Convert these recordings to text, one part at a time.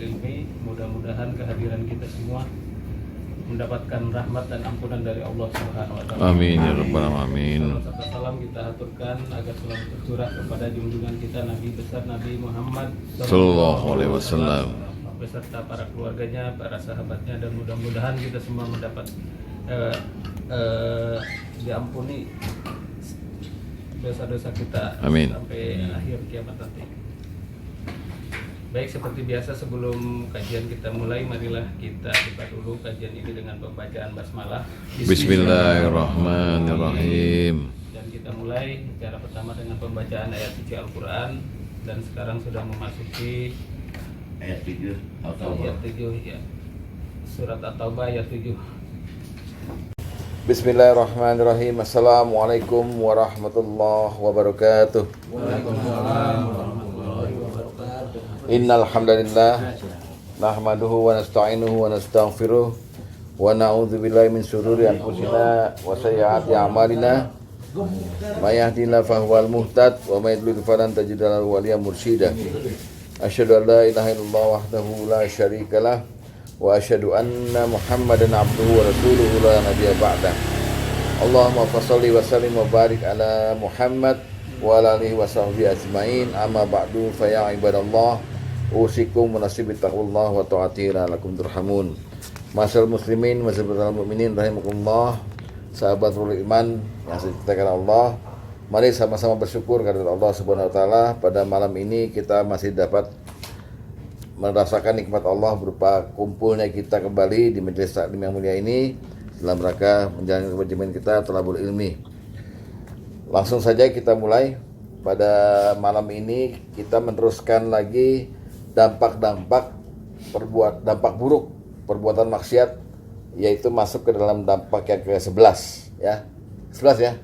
ilmi. Mudah-mudahan kehadiran kita semua mendapatkan rahmat dan ampunan dari Allah Subhanahu wa taala. Amin ya rabbal alamin. Salam kita aturkan agar selalu tercurah kepada junjungan kita Nabi besar Nabi Muhammad Sallallahu alaihi wasallam beserta para keluarganya, para sahabatnya, dan mudah-mudahan kita semua mendapat diampuni dosa-dosa kita. Amin. Sampai akhir kiamat nanti. Baik, seperti biasa sebelum kajian kita mulai, marilah kita buka dulu kajian ini dengan pembacaan basmalah. Bismillahirrahmanirrahim. Dan kita mulai cara pertama dengan pembacaan ayat suci Al-Quran. Dan sekarang sudah memasuki ayat 7 ayat 7 ya. Surat At-Taubah ayat 7. Bismillahirrahmanirrahim. Assalamualaikum warahmatullahi wabarakatuh. Waalaikumsalam warahmatullahi wabarakatuh. Innal hamdalillah nahmaduhu wa nasta'inuhu wa nastaghfiruh wa na'udzu billahi min shururi anfusina wa sayyiati a'malina. May yahdihillahu fahuwal muhtad wa may yudlil falan tajida lahu waliyyan mursyida. Asyhadu an la ilaha illallah wahdahu la syarikalah wa asyhadu anna Muhammadan abduhu wa rasuluhu la nabiyya ba'dah. Allahumma shalli wa sallim wa barik ala Muhammad wa ala alihi wa sahbihi ajmain. Amma ba'du fa ya ibadallah usikum munasibit taqwallah wa ta'atihi la'allakum turhamun. Masyaallah muslimin wa sahabatul mukminin rahimakumullah. Sahabat iman yang saya cintakan Allah, mari sama-sama bersyukur kepada Allah Subhanahu wa taala. Pada malam ini kita masih dapat merasakan nikmat Allah berupa kumpulnya kita kembali di majelis taklim yang mulia ini dalam rangka menjalankan kewajiban kita thalabul ilmi. Langsung saja kita mulai. Pada malam ini kita meneruskan lagi dampak buruk perbuatan maksiat, yaitu masuk ke dalam dampak yang ke-11 ya. 11 ya?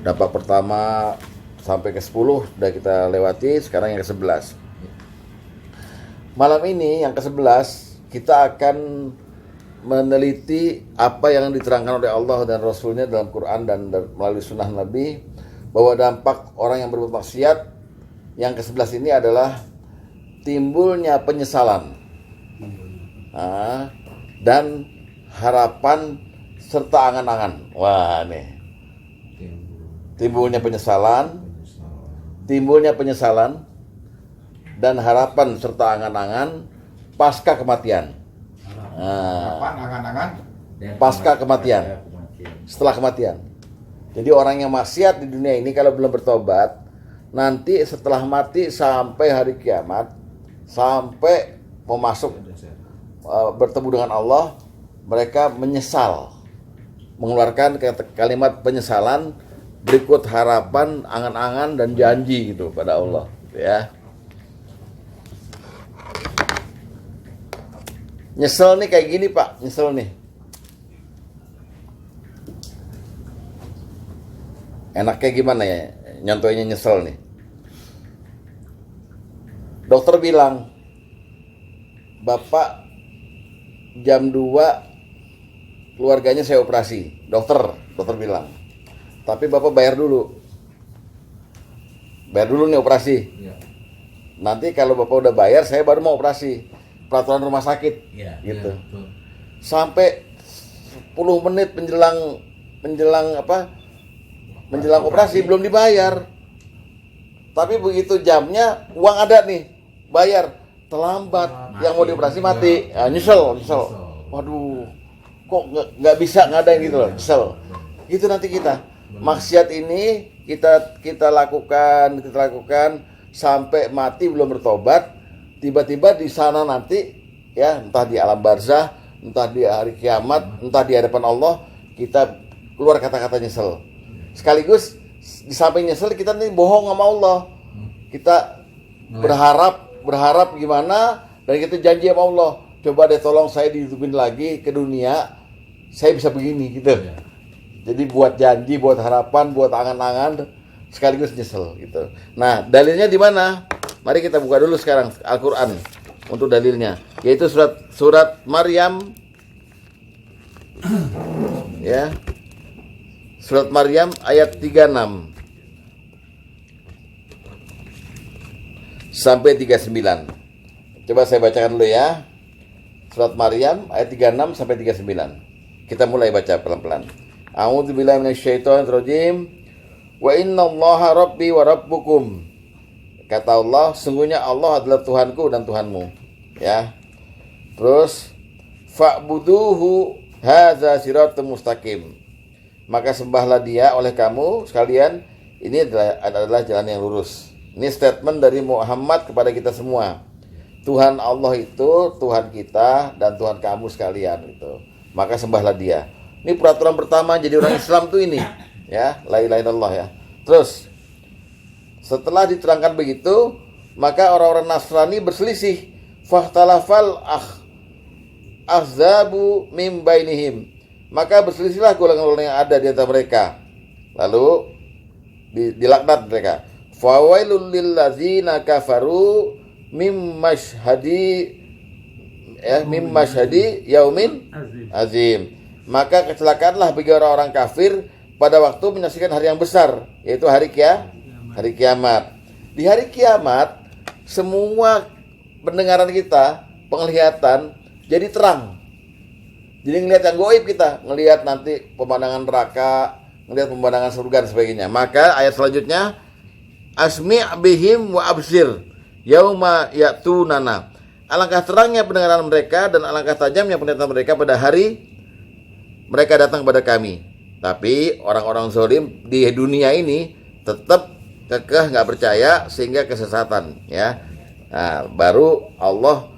Dampak pertama sampai ke-10 sudah kita lewati, sekarang yang ke-11. Malam ini yang ke-11 kita akan meneliti apa yang diterangkan oleh Allah dan Rasulnya dalam Quran dan melalui sunnah Nabi, bahwa dampak orang yang berbuat maksiat yang ke-11 ini adalah timbulnya penyesalan dan harapan serta angan-angan. Wah, nih. Timbulnya penyesalan dan harapan serta angan-angan pasca kematian. Pasca kematian. Setelah kematian. Jadi orang yang maksiat di dunia ini kalau belum bertobat, nanti setelah mati sampai hari kiamat, sampai mau masuk bertemu dengan Allah, mereka menyesal, mengeluarkan kalimat penyesalan berikut harapan, angan-angan dan janji gitu pada Allah, ya. Nyesel nih kayak gini Pak, nyesel nih. Enaknya gimana ya nyontohnya nyesel nih? Dokter bilang, Bapak jam 2 keluarganya saya operasi. Dokter bilang. Tapi Bapak bayar dulu. Bayar dulu nih operasi. Ya. Nanti kalau Bapak udah bayar, saya baru mau operasi. Peraturan rumah sakit. Ya, gitu. Ya, sampai 10 menit menjelang operasi belum dibayar. Tapi begitu jamnya, uang ada nih, bayar. Terlambat, yang mau dioperasi mati. Ya, nyesel. Waduh, kok nggak bisa ngadain gitu loh, nyesel. Gitu nanti kita. Maksiat ini kita lakukan sampai mati belum bertobat. Tiba-tiba di sana nanti, ya entah di alam barzah, entah di hari kiamat, entah di hadapan Allah, kita keluar kata-kata nyesel. Sekaligus di samping nyesel kita nih bohong sama Allah. Kita berharap gimana, dan kita janji sama Allah, coba deh tolong saya dihidupin lagi ke dunia, saya bisa begini gitu. Jadi buat janji, buat harapan, buat angan-angan, sekaligus nyesel gitu. Nah, dalilnya di mana? Mari kita buka dulu sekarang Al-Quran untuk dalilnya, yaitu surat Maryam, ya, surat Maryam ayat 36. sampai 39. Coba saya bacakan dulu ya. Surat Maryam ayat 36 sampai 39. Kita mulai baca pelan-pelan. A'udzubillahi minasyaitonirrajim. Wa innallaha rabbi wa rabbukum. Kata Allah, sungguhnya Allah adalah Tuhanku dan Tuhanmu. Ya. Terus fa'buduhu hadza siratun mustaqim. Maka sembahlah Dia oleh kamu sekalian. Ini adalah jalan yang lurus. Ini statement dari Muhammad kepada kita semua. Tuhan Allah itu Tuhan kita dan Tuhan kamu sekalian itu. Maka sembahlah Dia. Ini peraturan pertama jadi orang Islam tuh ini. Ya, la ilaha illallah ya. Terus setelah diterangkan begitu, maka orang-orang Nasrani berselisih. Fahtalafal ahzabu mim bainihim. Maka berselisihlah golongan-golongan yang ada di antara mereka. Lalu dilaknat mereka. Fawailul lil ladzina kafaru mim mashhadi yaumin azim. Maka kecelakaanlah bagi orang-orang kafir pada waktu menyaksikan hari yang besar, yaitu hari kiamat. Di hari kiamat semua pendengaran kita, penglihatan jadi terang. Jadi ngelihat yang goib kita, ngelihat nanti pemandangan neraka, ngelihat pemandangan surga dan sebagainya. Maka ayat selanjutnya, asmi' bihim wa absir yauma yatunana. Alangkah terangnya pendengaran mereka dan alangkah tajamnya penglihatan mereka pada hari mereka datang kepada kami. Tapi orang-orang zalim di dunia ini tetap kekeh nggak percaya sehingga kesesatan. Ya, nah, baru Allah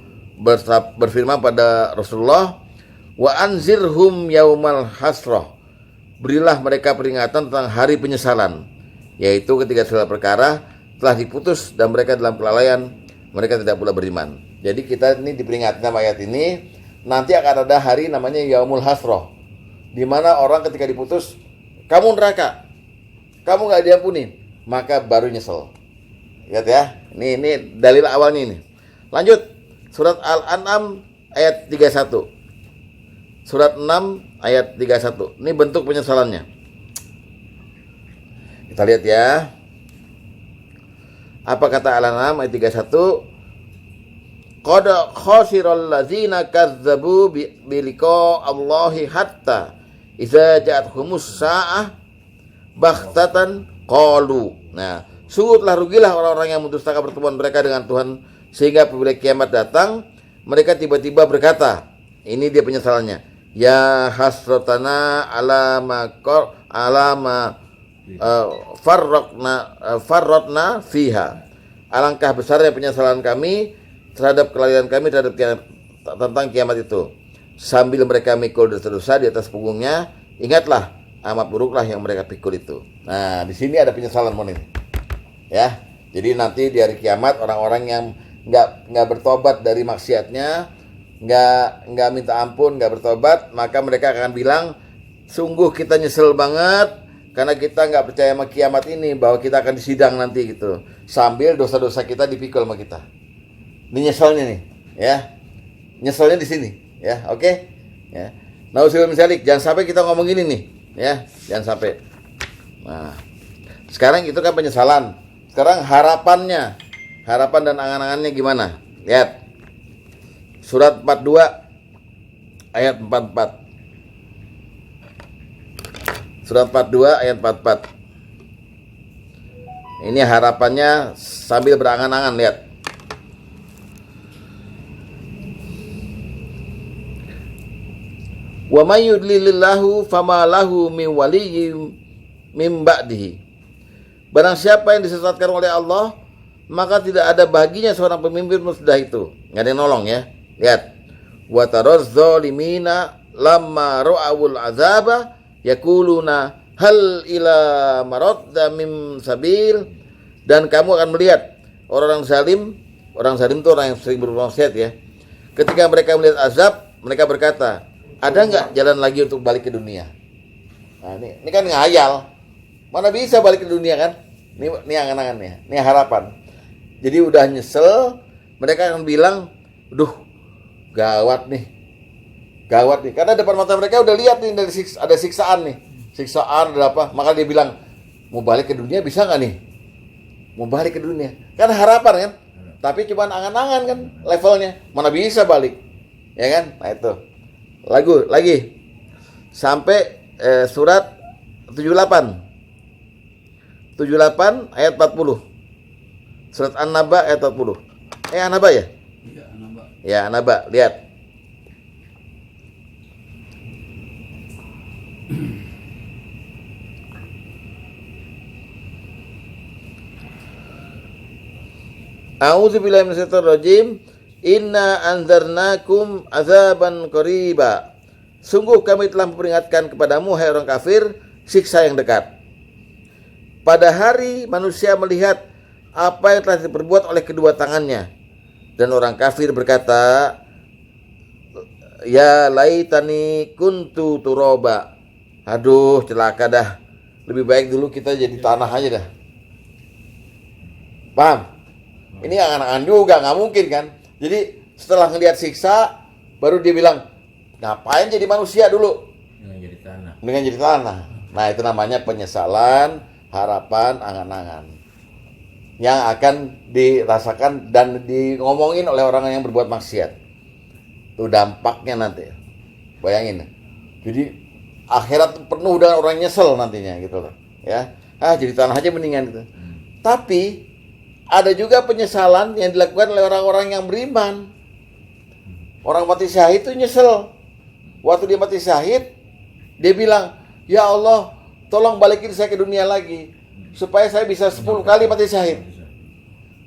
berfirman pada Rasulullah, wa anzirhum yaumal hasrah. Berilah mereka peringatan tentang hari penyesalan, yaitu ketika segala perkara telah diputus dan mereka dalam kelalaian, mereka tidak pula beriman. Jadi kita ini diperingatkan dalam ayat ini, nanti akan ada hari namanya yaumul hasrah, di mana orang ketika diputus, kamu neraka, kamu nggak diampuni, maka baru nyesel. Lihat ya, ini dalil awalnya ini. Lanjut, surat Al-An'am ayat 31. Surat 6 ayat 31. Ini bentuk penyesalannya. Kita lihat ya. Apa kata Al-An'am ayat 31? Qad khasiral ladzina kazzabu bi liqa Allahi hatta idza ja'athumus sa'ah baghtatan qalu. Nah, sungguh telah rugilah orang-orang yang mendustakan pertemuan mereka dengan Tuhan, sehingga apabila kiamat datang mereka tiba-tiba berkata, ini dia penyesalannya, ya hasratana farratna fiha. Alangkah besarnya penyesalan kami terhadap kelalaian kami terhadap tentang kiamat itu. Sambil mereka mikul dosa-dosa di atas punggungnya, ingatlah amat buruklah yang mereka pikul itu. Nah, di sini ada penyesalan monin. Ya. Jadi nanti di hari kiamat orang-orang yang nggak bertobat dari maksiatnya, nggak minta ampun, nggak bertobat, maka mereka akan bilang, sungguh kita nyesel banget karena kita nggak percaya sama kiamat ini, bahwa kita akan disidang nanti gitu. Sambil dosa-dosa kita dipikul sama kita. Ini nyeselnya nih, ya. Nyeselnya di sini, ya. Oke? Ya. Nauzubillah min dzalik, jangan sampai kita ngomong gini nih, ya. Jangan sampai. Nah, sekarang itu kan penyesalan. Sekarang harapan dan angan-angannya gimana? Lihat. Surat 42 ayat 44. Surat 42 ayat 44. Ini harapannya sambil berangan-angan, lihat. Wa may yudlilillahu fama lahu min waliyyin min ba'dihi. Barang siapa yang disesatkan oleh Allah, maka tidak ada baginya seorang pemimpin sesudah itu. Enggak ada yang nolong ya. Lihat. Wa taraz zalimina lamma ra'awul azaba yaquluna hal ila maradda min sabil. Dan kamu akan melihat orang zalim itu orang yang sering berbuat maksiat ya. Ketika mereka melihat azab, mereka berkata, ada nggak jalan lagi untuk balik ke dunia? Nah, ini kan ngayal. Mana bisa balik ke dunia kan? Ini angan-angannya, ini harapan. Jadi udah nyesel, mereka akan bilang, duh, gawat nih. Karena depan mata mereka udah lihat nih ada siksaan nih. Siksaan ada apa? Maka dia bilang, mau balik ke dunia bisa nggak nih? Mau balik ke dunia? Kan harapan kan? tapi cuma angan-angan kan levelnya, mana bisa balik, ya kan? Nah itu lagi sampai surat 78 ayat 40, surat An-Naba ayat 40. An-Naba ya? Iya, An-Naba. Ya, An-Naba, lihat. A'udzubillahi minasyaitonir rajim. Inna anzarnakum azaban qariba. Sungguh kami telah memperingatkan kepadamu hai orang kafir siksa yang dekat. Pada hari manusia melihat apa yang telah diperbuat oleh kedua tangannya, dan orang kafir berkata, ya laitani kuntu turoba. Aduh, celaka dah. Lebih baik dulu kita jadi tanah aja dah. Paham? Ini angan-angan juga, nggak mungkin kan? Jadi setelah ngelihat siksa, baru dia bilang, ngapain jadi manusia dulu? Dengan jadi tanah. Dengan jadi tanah. Nah itu namanya penyesalan, harapan, angan-angan yang akan dirasakan dan ngomongin oleh orang yang berbuat maksiat. Itu dampaknya nanti. Bayangin. Jadi akhirat penuh dengan orang nyesel nantinya gitu loh. Ya. Jadi tanah aja mendingan gitu. Tapi ada juga penyesalan yang dilakukan oleh orang-orang yang beriman. Orang mati syahid itu nyesel. Waktu dia mati syahid, dia bilang, ya Allah, tolong balikin saya ke dunia lagi, supaya saya bisa 10 kali mati syahid.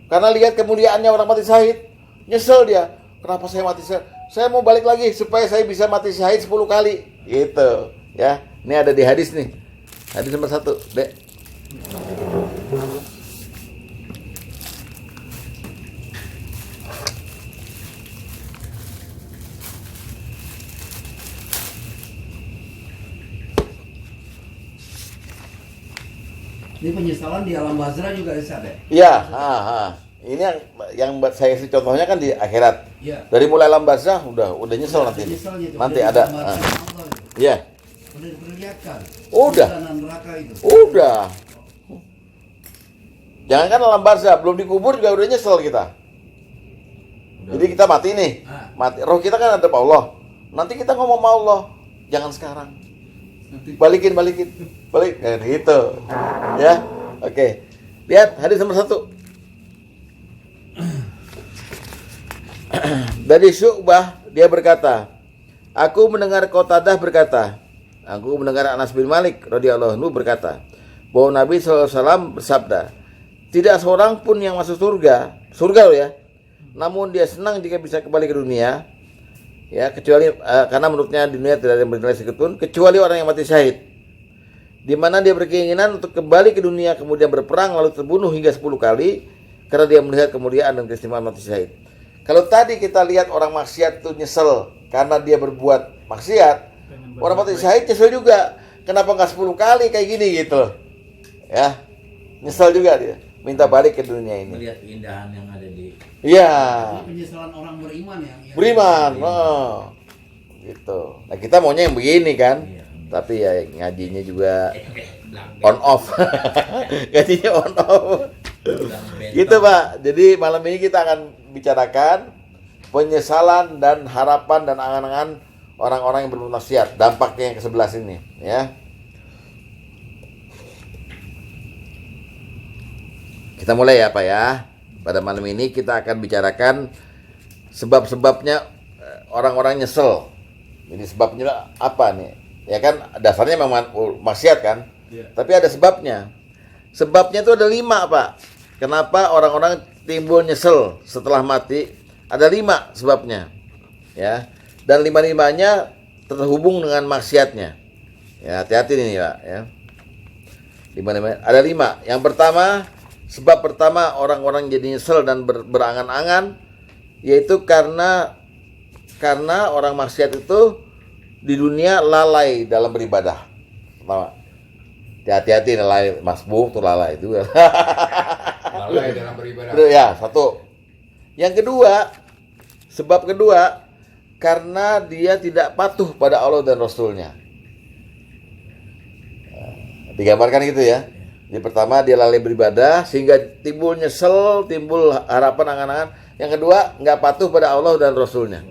Karena lihat kemuliaannya orang mati syahid, nyesel dia. Kenapa saya mati syahid? Saya mau balik lagi, supaya saya bisa mati syahid 10 kali. Gitu. Ya, ini ada di hadis nih. Hadis nomor 1, Dek. Ini penyesalan di alam barzah juga bisa deh. Iya, ini yang saya kasih contohnya kan di akhirat. Iya. Dari mulai alam barzah udah nyesel nanti. Nyesel gitu. Nanti Udah ada. digambarkan Allah itu. Iya. Udah diperlihatkan. Udah. Surga dan neraka itu. Udah. Jangan kan alam barzah, belum dikubur juga udah nyesel kita. Jadi kita mati nih. Mati. Roh kita kan ada sama Allah. Nanti kita ngomong sama Allah. Jangan sekarang. Balikin. Balik gitu. Ya. Oke. Lihat hadis nomor 1. Dari Syu'bah dia berkata, aku mendengar Qatadah berkata, aku mendengar Anas bin Malik radhiyallahu anhu berkata, bahwa Nabi SAW bersabda, tidak seorang pun yang masuk surga loh ya, namun dia senang jika bisa kembali ke dunia, ya, kecuali karena menurutnya di dunia tidak ada yang bernilai sedikit pun, kecuali orang yang mati syahid, di mana dia berkeinginan untuk kembali ke dunia kemudian berperang lalu terbunuh hingga 10 kali karena dia melihat kemuliaan dan keistimewaan mati syahid. Kalau tadi kita lihat orang maksiat itu nyesel karena dia berbuat maksiat, orang mati syahid nyesel juga. Kenapa nggak 10 kali kayak gini gitu? Ya, nyesel juga dia. Minta balik ke dunia ini. Melihat keindahan yang ada di. Iya. Ini penyesalan orang beriman yang Beriman. Gitu. Nah kita maunya yang begini kan. Iya. Tapi ya ngajinya juga on off. Ngajinya on off. Gitu Pak. Jadi malam ini kita akan bicarakan penyesalan dan harapan dan angan-angan orang-orang yang berbuat maksiat. Dampaknya yang ke-11 ini, ya. Kita mulai ya Pak ya. Pada malam ini kita akan bicarakan sebab-sebabnya orang-orang nyesel. Jadi sebabnya apa nih? Ya kan dasarnya memang maksiat kan? Iya. Tapi ada sebabnya. Sebabnya itu ada 5 Pak. Kenapa orang-orang timbul nyesel setelah mati? Ada 5 sebabnya. Ya. Dan 5-5-nya terhubung dengan maksiatnya. Ya, hati-hati nih Pak ya. 5-5 ada 5. Yang pertama, sebab pertama orang-orang jadi nyesel dan berangan-angan yaitu karena orang maksiat itu di dunia lalai dalam beribadah. Pertama. Hati-hati lalai masbuk tuh lalai itu. Lalai dalam beribadah. Ya, satu. Yang kedua, sebab kedua karena dia tidak patuh pada Allah dan Rasulnya. Digambarkan gitu ya. Jadi pertama dia lalai beribadah sehingga timbul nyesel, timbul harapan angan-angan. Yang kedua nggak patuh pada Allah dan Rasulnya.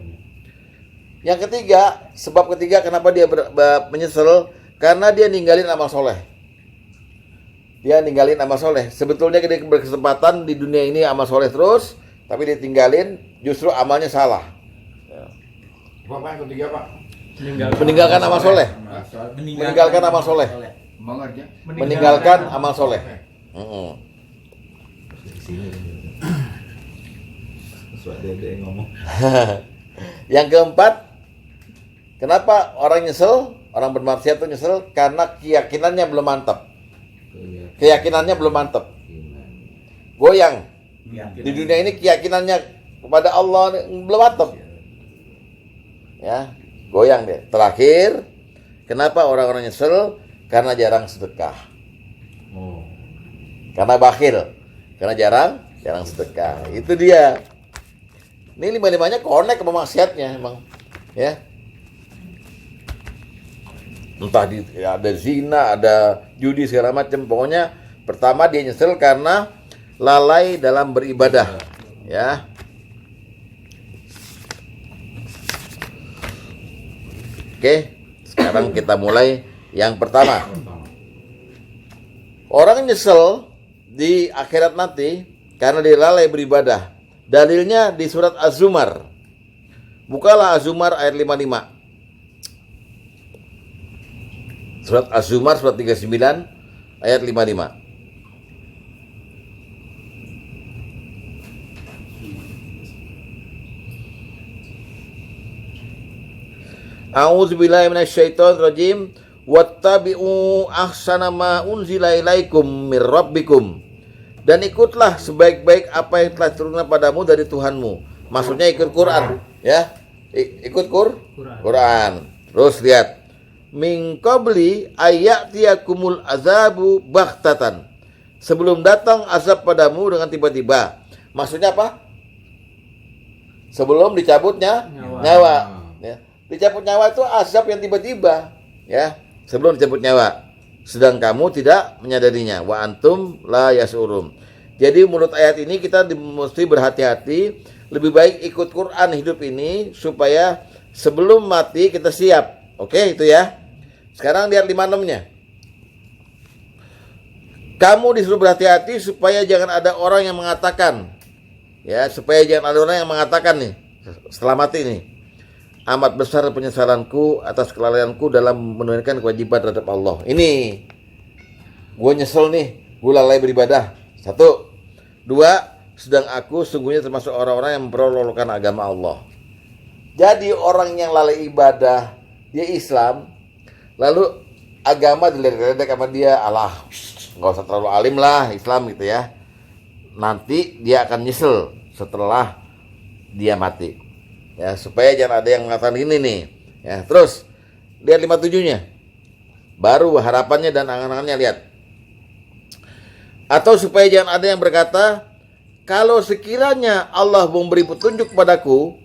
Yang ketiga, sebab ketiga kenapa dia menyesal, karena dia ninggalin amal soleh. Dia ninggalin amal soleh. Sebetulnya dia berkesempatan di dunia ini amal soleh terus, tapi dia tinggalin, justru amalnya salah. Pak, yang ketiga Pak. Meninggalkan amal soleh. Meninggalkan amal soleh. Meninggalkan amal soleh. Yang keempat, kenapa orang nyesel, orang bermaksiat itu nyesel? Karena keyakinannya belum mantap. Keyakinannya belum mantap. Goyang. Di dunia ini keyakinannya kepada Allah belum mantap. Ya, goyang deh. Terakhir, kenapa orang-orang nyesel? Karena jarang sedekah. Karena bakhil. Karena jarang sedekah. Itu dia. Ini lima-limanya connect sama maksiatnya emang. Ya. Entah ada zina, ada judi segala macam. Pokoknya pertama dia nyesel karena lalai dalam beribadah. Ya. Oke, sekarang kita mulai yang pertama. Orang nyesel di akhirat nanti karena dia lalai beribadah. Dalilnya di surat Az-Zumar. Bukalah Az-Zumar ayat 55. Surat Az-Zumar surat 39 ayat 55. A'udzubillahi minasyaitonir rajim. Wattabi'u ahsana ma unzila ilaikum mir rabbikum. Dan ikutlah sebaik-baik apa yang telah turunkan padamu dari Tuhanmu. Maksudnya ikut Quran, ya. Ikut Quran. Terus lihat. Min qabli ayatiyakumul azabu baghtatan. Sebelum datang azab padamu dengan tiba-tiba. Maksudnya apa? Sebelum dicabutnya nyawa. Ya. Dicabut nyawa itu azab yang tiba-tiba, ya. Sebelum dicabut nyawa. Sedang kamu tidak menyadarinya. Wa antum la yas'urun. Jadi menurut ayat ini kita mesti berhati-hati. Lebih baik ikut Quran hidup ini supaya sebelum mati kita siap. Oke, itu ya. Sekarang lihat 56-nya. Kamu disuruh berhati-hati supaya jangan ada orang yang mengatakan, ya, supaya jangan ada orang yang mengatakan nih setelah mati nih, amat besar penyesalanku atas kelalaianku dalam menunaikan kewajiban terhadap Allah. Ini, gue nyesel nih, gue lalai beribadah. 1, 2, sedang aku sungguhnya termasuk orang-orang yang memperolok-olokkan agama Allah. Jadi orang yang lalai ibadah, dia Islam, lalu agama diledek-ledek sama dia, alah, nggak usah terlalu alim lah Islam gitu ya. Nanti dia akan nyesel setelah dia mati. Ya, supaya jangan ada yang mengatakan ini nih. Ya, terus lihat 57-nya. Baru harapannya dan angan-angannya lihat. Atau supaya jangan ada yang berkata, kalau sekiranya Allah memberi petunjuk padaku,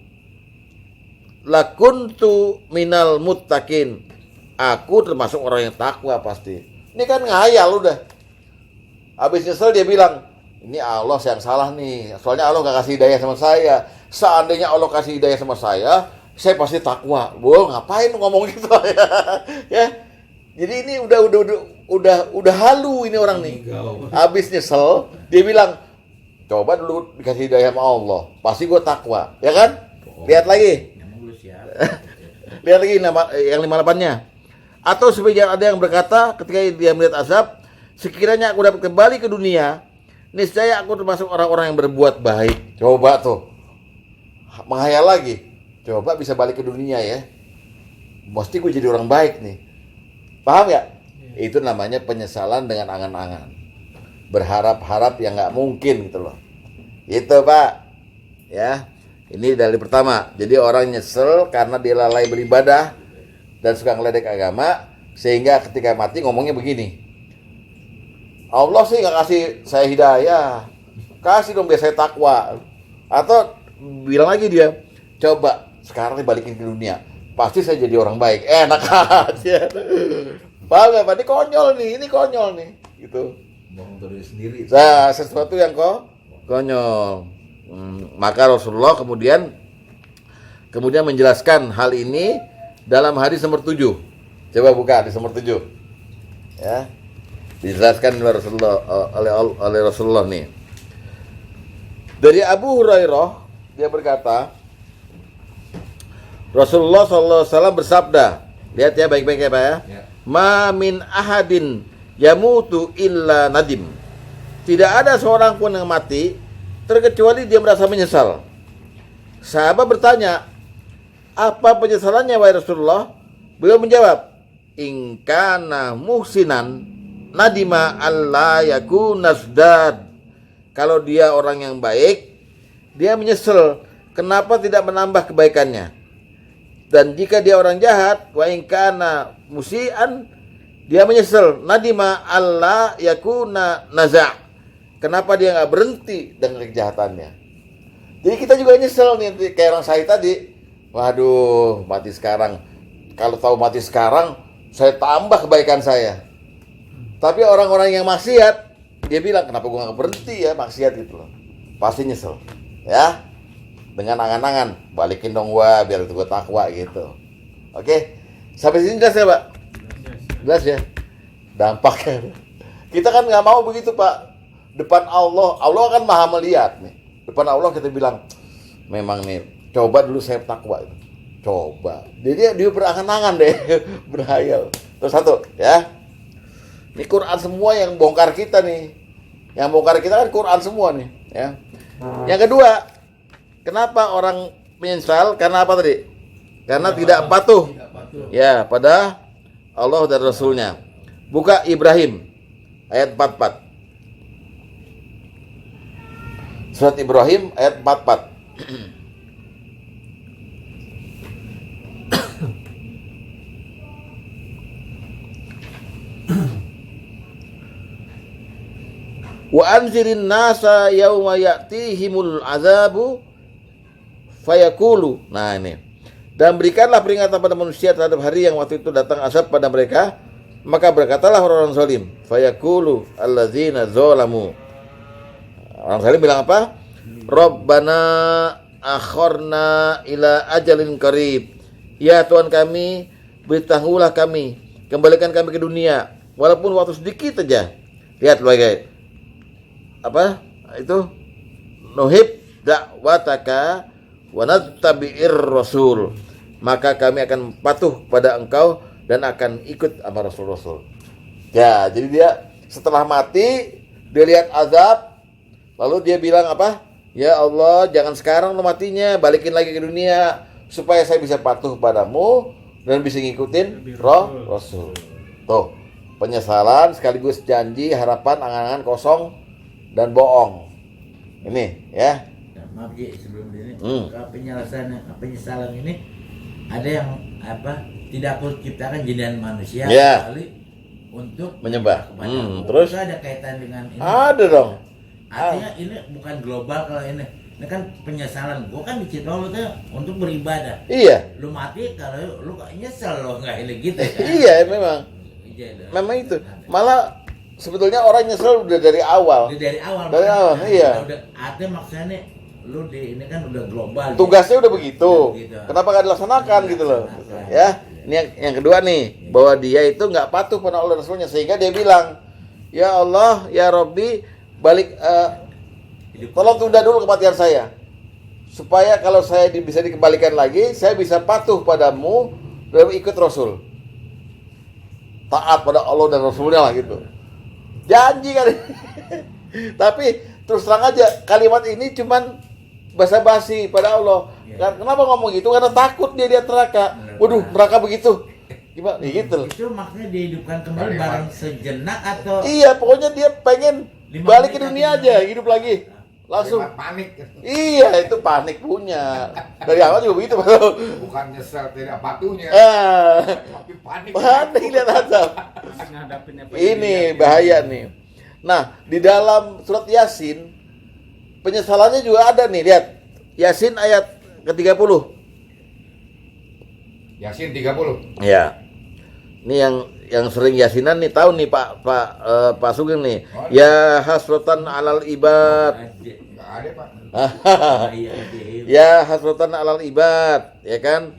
lakuntu minal muttaqin. Aku termasuk orang yang takwa pasti. Ini kan ngayal udah. Habis nyesel dia bilang, ini Allah yang salah nih. Soalnya Allah gak kasih hidayah sama saya. Seandainya Allah kasih hidayah sama saya pasti takwa. Boh, ngapain ngomong gitu ya? Ya. Jadi ini udah halu ini orang nih. Habis nyesel, dia bilang, coba dulu dikasih hidayah sama Allah, pasti gue takwa, ya kan? Lihat lagi. Lihat lagi yang 58-nya. Atau supaya ada yang berkata ketika dia melihat azab, sekiranya aku dapat kembali ke dunia, niscaya aku termasuk orang-orang yang berbuat baik. Coba tuh. Menghayal lagi. Coba bisa balik ke dunia ya. Mesti gue jadi orang baik nih. Paham ya? Itu namanya penyesalan dengan angan-angan. Berharap-harap yang gak mungkin gitu loh. Itu Pak. Ya. Ini dalil pertama. Jadi orang nyesel karena dia lalai beribadah dan suka ngeledek agama, sehingga ketika mati ngomongnya begini, Allah sih gak kasih saya hidayah, kasih dong biar saya takwa. Atau bilang lagi dia, coba sekarang dibalikin ke dunia, pasti saya jadi orang baik. Enak aja. Paham gak Pak? Ini konyol nih gitu. Bohong diri sendiri. Nah, sesuatu yang konyol. Maka Rasulullah kemudian menjelaskan hal ini dalam hadis nomor 7. Coba buka hadis nomor 7. Ya. Dijelaskan oleh Rasulullah oleh Rasulullah nih. Dari Abu Hurairah dia berkata, Rasulullah SAW bersabda, lihat ya baik-baik ya Pak ya. Ya. Ma min ahadin yamutu illa nadim. Tidak ada seorang pun yang mati terkecuali dia merasa menyesal. Sahabat bertanya, apa penyesalannya wahai Rasulullah? Beliau menjawab, in kana muhsinan nadima alla yakuna nasdad. Kalau dia orang yang baik, dia menyesal kenapa tidak menambah kebaikannya. Dan jika dia orang jahat, wa in kana musian, dia menyesal nadima alla yakuna naza'. Kenapa dia nggak berhenti dengan kejahatannya? Jadi kita juga nyesel nih, kayak orang saya tadi. Waduh, mati sekarang. Kalau tahu mati sekarang, saya tambah kebaikan saya. Tapi orang-orang yang maksiat, dia bilang, kenapa gue nggak berhenti ya maksiat gitu loh. Pasti nyesel, ya. Dengan angan-angan, balikin dong gua biar itu gue takwa gitu. Oke, sampai sini jelas ya Pak? Jelas ya. Dampaknya. Kita kan nggak mau begitu Pak. Depan Allah kan maha melihat nih. Depan Allah kita bilang, memang nih, coba dulu saya takwa itu. Coba. Jadi dia berangan-angan deh, berhayal. Terus satu, ya. Ini Quran semua yang bongkar kita nih. Yang bongkar kita kan Quran semua nih, ya. Yang kedua, kenapa orang menyesal? Karena apa tadi? Karena tidak patuh. Ya, pada Allah dan Rasulnya. Buka Ibrahim ayat 44. Surat Ibrahim ayat 44. Wa anzirin nasa yauma ya'tihimul azabu fayaqulu. Nah ini. Dan berikanlah peringatan pada manusia terhadap hari yang waktu itu datang azab pada mereka, maka berkatalah orang-orang zalim, fayaqulu allazina zalamu. Orang zalim bilang apa? Rabbana akhorna ila ajalin qarib. Ya Tuhan kami, beritahulah kami, kembalikan kami ke dunia walaupun waktu sedikit saja. Lihat guys. Apa itu? Nuhib da'wataka wa nattabi'ir rasul. Maka kami akan patuh pada engkau dan akan ikut sama rasul-rasul. Ya, jadi dia setelah mati dia lihat azab, lalu dia bilang apa? Ya Allah, jangan sekarang lo matinya, balikin lagi ke dunia supaya saya bisa patuh padamu dan bisa ngikutin rasul. Tuh, penyesalan sekaligus janji, harapan, angan-angan kosong dan bohong. Ini ya. Nah, maaf Ji, sebelum ini penyesalan ini ada yang apa? Tidak aku ciptakan jadian manusia kali untuk menyembah. Terus ada kaitan dengan ini. Ada dong. Artinya ini bukan global kalau ini. Ini kan penyesalan. Gua kan diciptakan untuk beribadah. Iya. Lu mati kalau lu nyesel lo nggak ini gitu kan. Iya, memang. Memang itu. Malah sebetulnya orang nyesel udah dari awal. Dari awal. Dari awal, iya. Udah ada maksudnya lu ini kan udah global. Tugasnya udah begitu. Gitu. Kenapa nggak dilaksanakan gitu loh? Ya. Ini yang kedua nih, bahwa dia itu nggak patuh pada Allah Rasulnya sehingga dia bilang, ya Allah, ya Robbi, balik, tolong tunda dulu kematian saya, supaya kalau saya bisa dikembalikan lagi, saya bisa patuh padamu dan ikut Rasul, taat pada Allah dan Rasulnya lah gitu. Janji kan. Tapi terus terang aja kalimat ini cuman basa-basi pada Allah. Kenapa ngomong gitu? Karena takut dia neraka. Waduh, neraka begitu. Gimana? Gitu. Itu maksudnya dihidupkan kembali bareng sejenak atau? Iya, pokoknya dia pengen balik ke dunia aja, hidup lagi. Langsung panik. Iya, itu panik punya. Dari awal juga begitu, Pak. Bukan nyesel tidak patuhnya. Tapi panik. Panik lihat azab. Ini bahaya nih. Nah, di dalam surat Yasin penyesalannya juga ada nih, lihat. Yasin ayat ke-30. Yasin 30. Ya. Ini yang sering yasinan nih tahu nih Pak Sugeng nih. Ya hasratan alal ibad. Nggak ada Pak. Ya hasratan alal ibad, ya kan?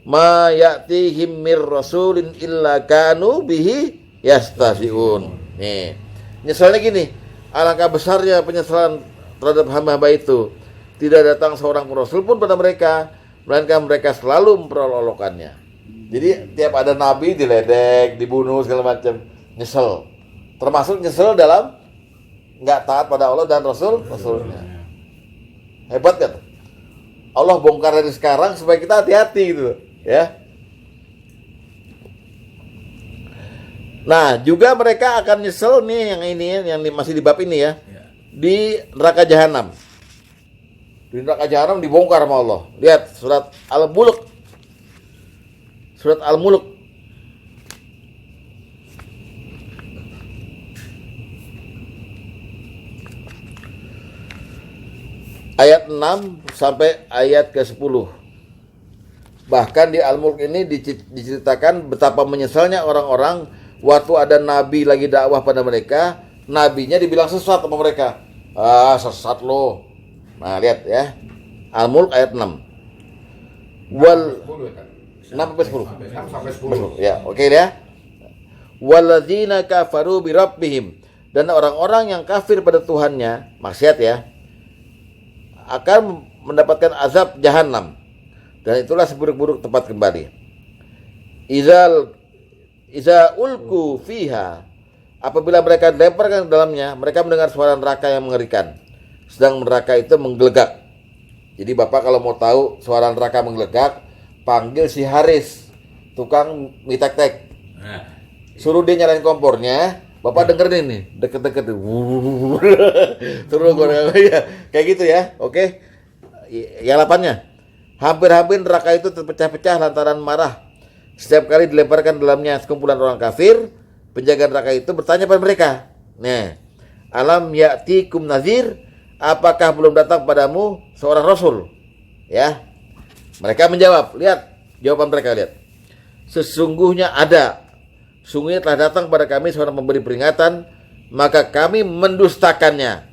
Ma ya'tihim mir rasulin illa kanu bihi yastasiun. Nih. Nyesalnya gini, alangkah besarnya penyesalan terhadap hamba-hamba itu. Tidak datang seorang rasul pun pada mereka, melainkan mereka selalu memperolok-olokannya. Jadi tiap ada nabi diledek, dibunuh segala macam, nyesel. Termasuk nyesel dalam nggak taat pada Allah dan Rasulnya. Hebat kan? Allah bongkar dari sekarang supaya kita hati-hati gitu, ya. Nah, juga mereka akan nyesel nih yang masih di bab ini ya. Di neraka jahanam. Di neraka jahanam dibongkar sama Allah. Lihat surat Al-Mulk. Surat Al-Mulk ayat 6 sampai ayat ke-10. Bahkan di Al-Mulk ini diceritakan betapa menyesalnya orang-orang waktu ada nabi lagi dakwah pada mereka, nabinya dibilang sesat sama mereka. Ah, sesat lo. Nah, lihat ya. Al-Mulk ayat 6. Wal 10 ya kan? 6 sampai 10. 6 sampai 10. Ya, oke ya. Walladzina kafaru bi rabbihim, dan orang-orang yang kafir pada Tuhannya, maksiat ya, akan mendapatkan azab jahanam. Dan itulah seburuk-buruk tempat kembali. Iza ulku fiha, apabila mereka dilemparkan ke dalamnya, mereka mendengar suara neraka yang mengerikan. Sedang neraka itu menggelegak. Jadi Bapak kalau mau tahu suara neraka menggelegak, panggil si Haris, tukang mie tek-tek. Suruh dia nyalain kompornya, Bapak dengerin nih, deket-deket. Suruh ya, kayak gitu ya, oke. Yang 8-nya, hampir-hampir neraka itu terpecah-pecah lantaran marah. Setiap kali dilemparkan dalamnya sekumpulan orang kafir, penjaga neraka itu bertanya pada mereka, nah, alam ya'tikum nazir, apakah belum datang padamu seorang rasul? Ya, mereka menjawab, lihat jawaban mereka, lihat. Sesungguhnya ada, sungguhnya telah datang pada kami seorang pemberi peringatan, maka kami mendustakannya.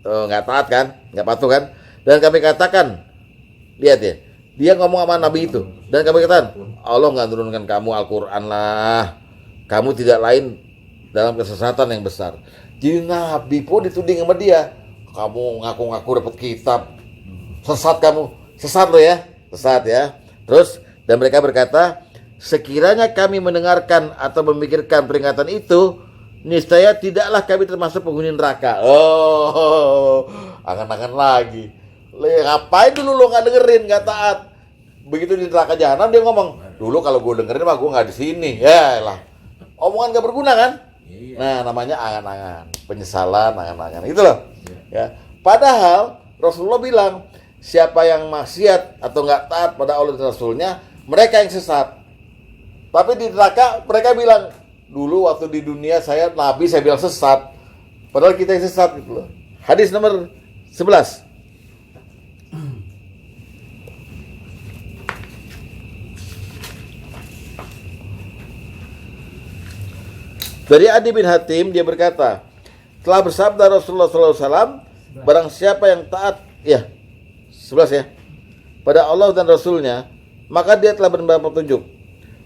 Nggak taat kan, nggak patuh kan? Dan kami katakan, lihat ya, dia ngomong sama nabi itu, dan kami katakan, Allah nggak turunkan kamu Al-Quran lah, kamu tidak lain dalam kesesatan yang besar. Jadi nabi pun dituding sama dia, kamu ngaku-ngaku dapat kitab, sesat kamu, sesat lo ya, sesat ya. Terus dan mereka berkata, sekiranya kami mendengarkan atau memikirkan peringatan itu, niscaya tidaklah kami termasuk penghuni neraka. Oh, angan-angan lagi. Ngapain dulu lo nggak dengerin, nggak taat? Begitu di neraka jahanam dia ngomong, dulu kalau gue dengerin mah gue nggak di sini. Ya lah, omongan nggak berguna kan? Nah, namanya angan-angan, penyesalan, angan-angan. Itu loh. Ya. Padahal Rasulullah bilang, siapa yang maksiat atau nggak taat pada Allah dan Rasulnya, mereka yang sesat. Tapi di neraka mereka bilang, dulu waktu di dunia saya nabi, saya bilang sesat. Padahal kita yang sesat gitu loh. Hadis nomor 11. Dari Adi bin Hatim, dia berkata, telah bersabda Rasulullah SAW, barang siapa yang taat, ya 11 ya, pada Allah dan Rasulnya, maka dia telah mendapat petunjuk.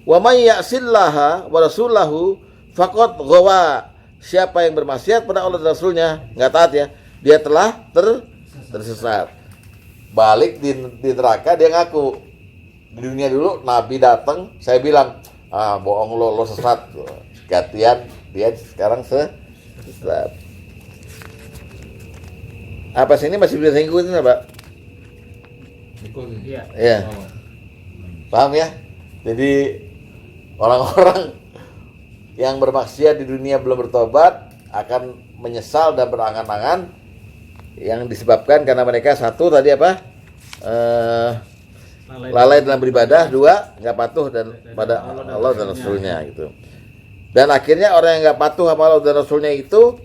Wa may ya'sillaha wa rasulahu faqad ghawa. Siapa yang bermaksiat pada Allah dan Rasulnya, nggak taat ya, dia telah tersesat. Balik di neraka dia ngaku, di dunia dulu Nabi datang, saya bilang, bohong lo sesat. Gantian dia sekarang sesat. Apa sini masih bisa ngikutin ya, Pak? Iya. Iya. Paham ya? Jadi orang-orang yang bermaksiat di dunia belum bertobat akan menyesal dan berangan-angan yang disebabkan karena mereka satu tadi apa? Lalai dalam beribadah, dua nggak patuh dan pada Allah dan Rasulnya gitu. Dan akhirnya orang yang nggak patuh sama Allah dan Rasulnya itu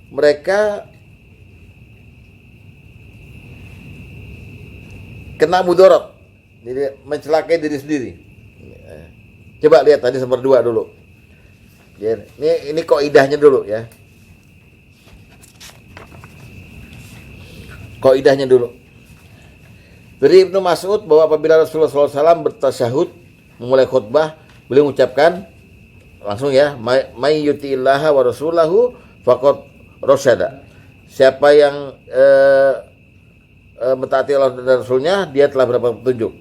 mereka kena mudorot, jadi mencelakai diri sendiri. Coba lihat tadi nomor 2 dulu. Ya, ini kaidahnya dulu ya. Kaidahnya dulu. Dari Ibnu Mas'ud bahwa apabila Rasulullah SAW bertasyahud memulai khutbah, beliau mengucapkan langsung ya, may yuti'illaha wa rasulahu faqad rasyada. Siapa yang mentaati Allah dan Rasulnya, dia telah mendapat petunjuk.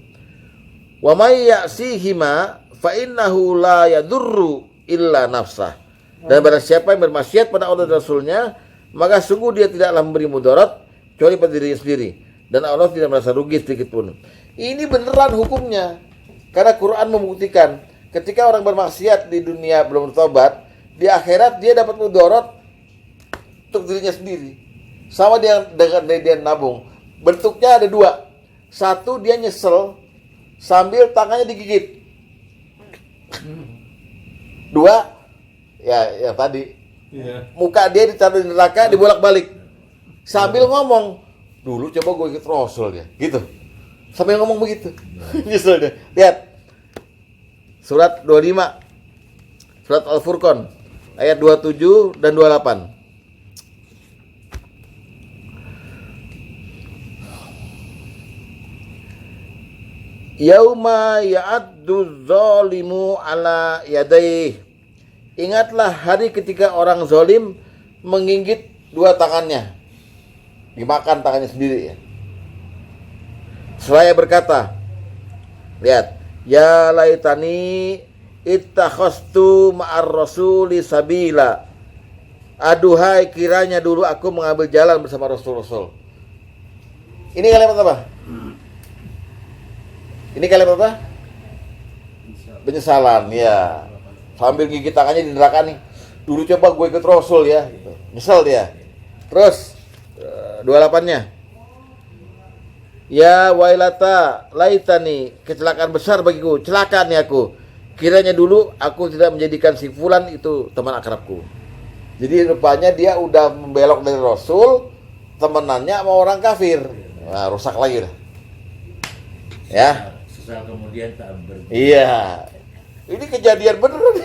Wa may ya'sihima fa innahu la yadurru illa nafsah. Dan barang siapa yang bermaksiat pada Allah dan Rasulnya, maka sungguh dia tidaklah memberi mudarat kecuali pada dirinya sendiri, dan Allah tidak merasa rugi sedikit pun. Ini beneran hukumnya, karena Quran membuktikan ketika orang bermaksiat di dunia belum bertobat, di akhirat dia dapat mudarat untuk dirinya sendiri, sama dengan dia nabung. Bentuknya ada 2. Satu, dia nyesel sambil tangannya digigit. 2, ya yang tadi, muka dia ditaruh di neraka, dibolak-balik sambil ngomong, dulu coba gue ikut Rasul ya, gitu. Sambil ngomong begitu. Nyesel dia. Lihat. Surat 25. Surat Al-Furqan ayat 27 dan 28. Yauma ya'addu zalimu ala yadayhi. Ingatlah hari ketika orang zalim menggigit 2 tangannya. Dimakan tangannya sendiri ya. Seraya berkata, lihat, ya laitani ittakhastu ma'ar rasuli sabila. Aduhai kiranya dulu aku mengambil jalan bersama Rasul-Rasul. Ini kalimat apa? Ini kalimat apa? Penyesalan ya. Sambil gigit tangannya di neraka nih. Dulu coba gue ikut Rasul ya gitu. Nyesel dia. Terus 28-nya. Ya wailata laitani, kecelakaan besar bagiku, celaka nih aku. Kiranya dulu aku tidak menjadikan si fulan itu teman akrabku. Jadi rupanya dia udah membelok dari Rasul, temenannya sama orang kafir. Nah, rusak lagi dah. Ya. Sesaat kemudian tak berguna. Iya. Ini kejadian bener.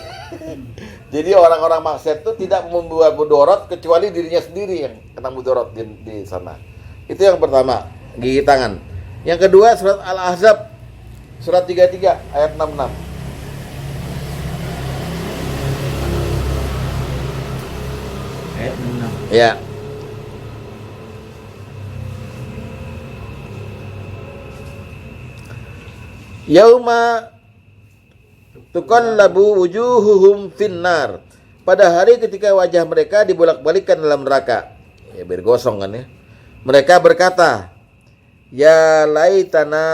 Jadi orang-orang maksiat itu tidak membuat mudarat kecuali dirinya sendiri yang kena mudarat di sana. Itu yang pertama, gigit tangan. Yang kedua surat Al-Ahzab surat 33 ayat 66. Ayat 6. Ya. Yauma tuqallabu wujuhuhum finnar. Pada hari ketika wajah mereka dibolak-balikkan dalam neraka. Ya bergosong kan ya. Mereka berkata, ya laitana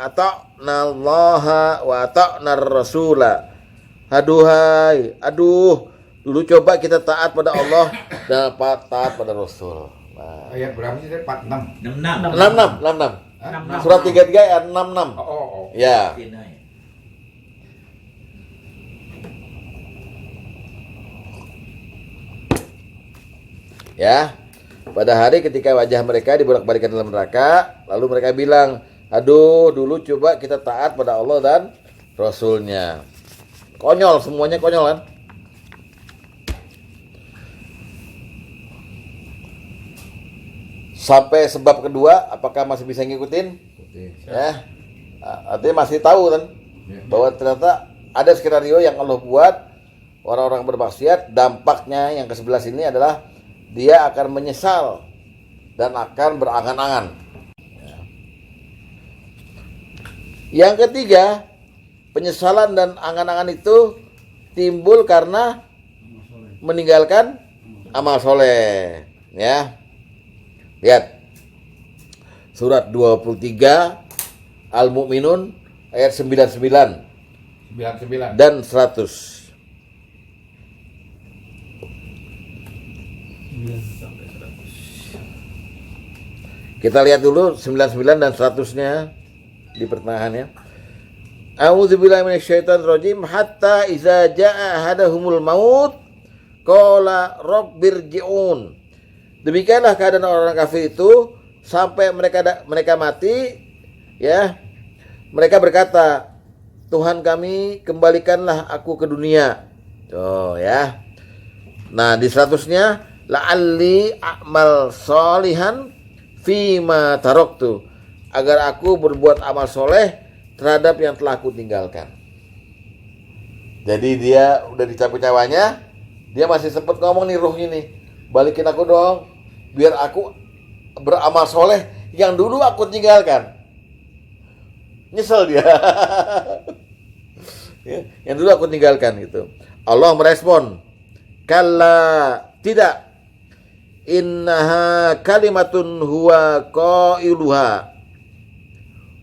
ata'na Allaha wa ata'na Rasula. Aduh, dulu coba kita taat pada Allah dan taat pada Rasul. Nah. Ayat berapa sih? 46. 66. Surat 33 ayat 66. Oh. Ya. Ya. Pada hari ketika wajah mereka dibolak-balikkan dalam neraka, lalu mereka bilang, aduh, dulu coba kita taat pada Allah dan Rasulnya. Konyol, semuanya konyol kan? Sampai sebab kedua, apakah masih bisa ngikutin? Ya, artinya masih tahu kan? Bahwa ternyata ada skenario yang Allah buat, orang-orang bermaksiat, dampaknya yang ke-11 ini adalah dia akan menyesal dan akan berangan-angan. Yang ketiga, penyesalan dan angan-angan itu timbul karena meninggalkan amal soleh. Ya, lihat surat 23 Al-Mu'minun ayat 99 dan 100. Kita lihat dulu 99 dan 100-nya di pertengahannya. A'udzubillahi minasyaitonir rajim hatta iza jaa ahadahumul maut qala rabbirji'un. Demikianlah keadaan orang kafir itu sampai mereka mati ya. Mereka berkata, Tuhan kami, kembalikanlah aku ke dunia. Tuh ya. Nah, di 100-nya la'alli a'mal sholihan fima taraktu, agar aku berbuat amal soleh terhadap yang telah aku tinggalkan. Jadi dia udah dicabut nyawanya, dia masih sempat ngomong nih ruhnya nih, balikin aku dong, biar aku beramal soleh yang dulu aku tinggalkan. Nyesel dia. Ya, yang dulu aku tinggalkan gitu. Allah merespon, kalla, tidak, innaha kalimatun huwa qailuha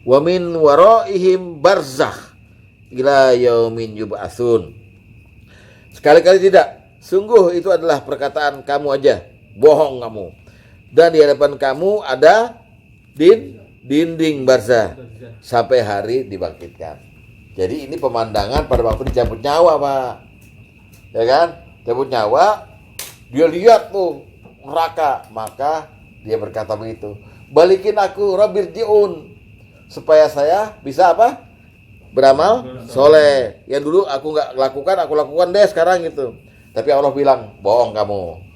wa min waraihim barzakh ila yaumin yub'atsun. Sekali-kali tidak, sungguh itu adalah perkataan kamu aja, bohong kamu. Dan di hadapan kamu ada dinding barzah sampai hari dibangkitkan. Jadi ini pemandangan pada waktu dicabut nyawa, Pak. Ya kan? Cabut nyawa, dia lihat tuh neraka, maka dia berkata begitu, balikin aku rabbirji'un, supaya saya bisa apa? Beramal soleh. Yang dulu aku nggak lakukan, aku lakukan deh sekarang gitu. Tapi Allah bilang, bohong kamu.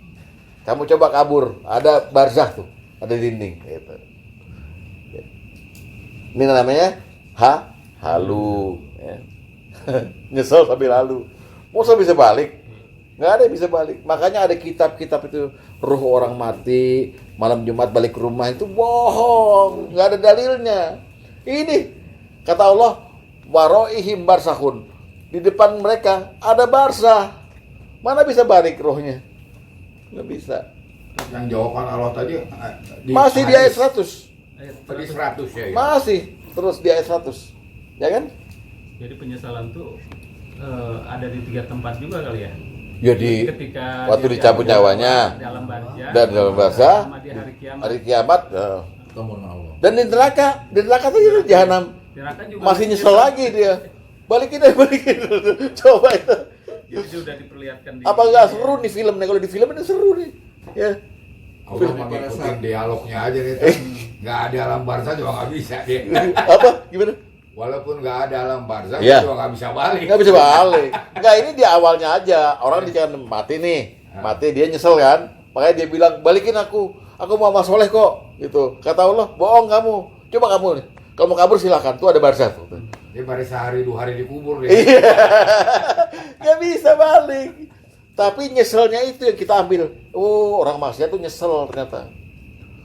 Kamu coba kabur, ada barzah tuh, ada dinding gitu. Ini namanya halu ya. Nyesel sambil halu. Masa bisa balik? Nggak ada yang bisa balik. Makanya ada kitab-kitab itu, ruh orang mati malam Jumat balik ke rumah, itu bohong, nggak ada dalilnya. Ini kata Allah, waroihim barsahun, di depan mereka ada barzah. Mana bisa balik rohnya? Nggak bisa. Yang jawaban Allah tadi Masih di ayat 100. Tadi 100 ya. Masih terus di ayat 100. Ya kan? Jadi penyesalan tuh ada di 3 tempat juga kali ya. Jadi ketika waktu dicabut nyawanya dalam barzah, dan dalam barzah, sama di hari kiamat, Ketemu sama Allah. dan di neraka tuh jadi jahanam. neraka juga Masih nyesel lagi dia. Balikin. Coba itu. Jadi sudah diperlihatkan di Apa enggak seru nih filmnya? Kalau di film itu seru nih. Ya. Allah mah ngikutin dialognya aja nih. Nggak ada alam barzah juga nggak bisa dia. Apa? Gimana? Walaupun nggak ada alam barzah, Iya. dia juga nggak bisa balik. Nggak bisa balik. Enggak, ini di awalnya aja. Orang jangan mati nih. Mati dia nyesel kan? Makanya dia bilang, "Balikin aku. Aku mau amal soleh kok." Gitu. Kata Allah, "Bohong kamu. Coba kamu nih. Kalau mau kabur silakan. Tuh ada barzah tuh." Dia baru sehari 2 hari dikubur dia. Iya. Nggak bisa balik. Tapi nyeselnya itu yang kita ambil. Oh, orang maksiat tuh nyesel ternyata.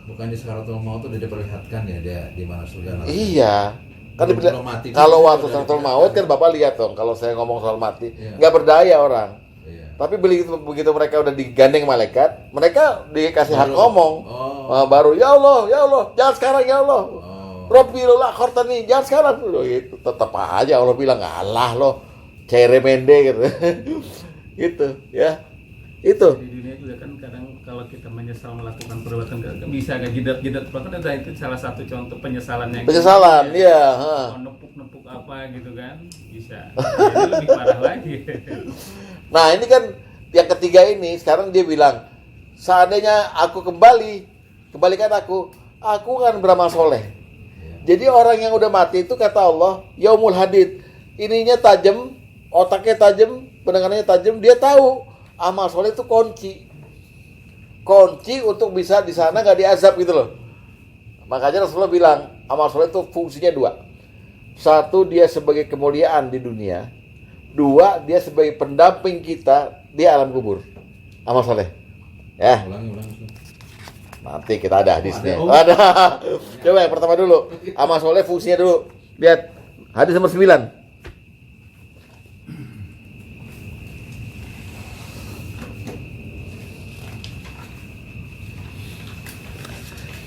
Bukan di Sakaratul Maut tuh diperlihatkan ya dia di mana surga. Iya. Kan Belum mati. kalau waktu Udah Sakaratul diperlihatkan. Maut kan Bapak lihat dong, kalau saya ngomong soal mati, Iya. nggak berdaya orang. Iya. Tapi begitu mereka udah digandeng malaikat, mereka dikasih hak Baru. ngomong. Oh. Baru, ya Allah, jangan sekarang ya Allah. Oh. Rabbil akhirtani, jangan sekarang. Loh, itu tetap aja Allah bilang, ngalah loh, cere mende gitu. Gitu, ya. Itu. di dunia juga kan kadang kalau kita menyesal melakukan perbuatan bisa agak jidat-jidat bahkan itu salah satu contoh penyesalan yang Penyesalan, iya. mau nepuk-nepuk apa gitu kan bisa. Jadi lebih parah lagi. Nah ini kan yang ketiga ini, sekarang dia bilang, seandainya aku kembalikan aku kan beramal soleh. Jadi orang yang udah mati itu kata Allah, yaumul hadid, ininya tajam, otaknya tajam, pendengarannya tajam, dia tahu amal soleh itu kunci untuk bisa di sana nggak diazab gitu loh. Makanya Rasulullah bilang amal soleh itu fungsinya 2. 1, dia sebagai kemuliaan di dunia. 2, dia sebagai pendamping kita di alam kubur. Amal soleh. Ya, Ulangi. nanti kita ada hadisnya. Ada. Coba yang pertama dulu. Amal soleh fungsinya dulu. Lihat hadis nomor 9.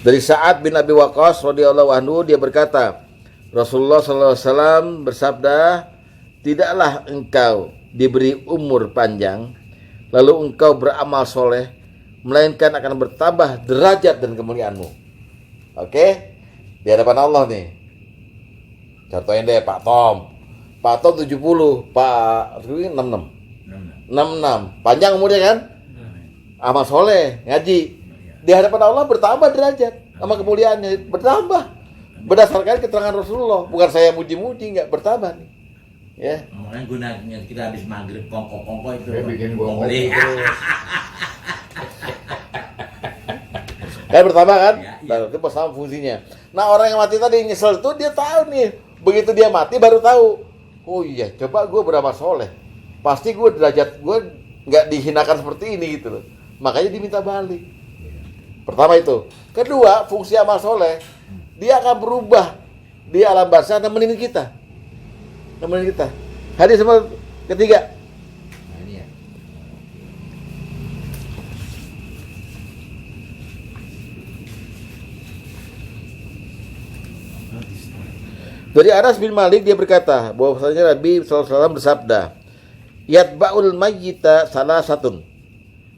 Dari Sa'ad bin Abi Waqqas radhiyallahu anhu, dia berkata, Rasulullah sallallahu alaihi wasallam bersabda, tidaklah engkau diberi umur panjang lalu engkau beramal soleh, melainkan akan bertambah derajat dan kemuliaanmu. Oke? Di hadapan Allah nih. Contohnya deh Pak Tom 70, Pak 66. 66. Panjang umurnya kan? Amal soleh, ngaji. Di hadapan Allah bertambah derajat sama kemuliaannya bertambah berdasarkan keterangan Rasulullah, bukan saya muji-muji, nggak bertambah nih. Ya. Makanya gunanya kita habis maghrib kongko itu. Dia bikin gua beli. Kayak pertama kan, Ya, iya. nah, itu pertama fungsinya. Nah orang yang mati tadi nyesel tuh dia tahu nih, begitu dia mati baru tahu. Oh iya, coba gue beramal soleh, pasti gue derajat gue nggak dihinakan seperti ini gitu loh. Makanya diminta balik. Pertama itu. Kedua, fungsi amal soleh, dia akan berubah di alam barzah nemenin kita. Hadis nomor ketiga. Nah, ini ya. Dari Anas bin Malik dia berkata bahwasanya Nabi SAW bersabda, "Yatba'ul mayyita salah satun."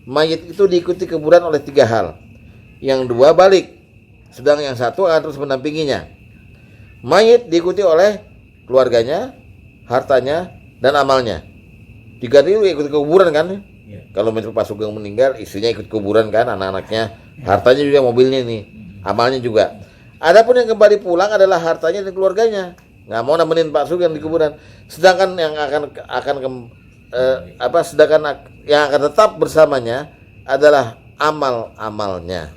Mayit itu diikuti kuburan oleh 3 hal. Yang 2 balik, sedang yang 1 akan terus mendampinginya. Mayit diikuti oleh keluarganya, hartanya, dan amalnya. 3 itu ikut kuburan kan? Iya. Kalau misalnya Pak Sugeng meninggal, istrinya ikut kuburan kan, anak-anaknya, hartanya juga, mobilnya nih, amalnya juga. Adapun yang kembali pulang adalah hartanya dan keluarganya. Nggak mau nemenin Pak Sugeng di kuburan. Sedangkan yang sedangkan yang akan tetap bersamanya adalah amal-amalnya.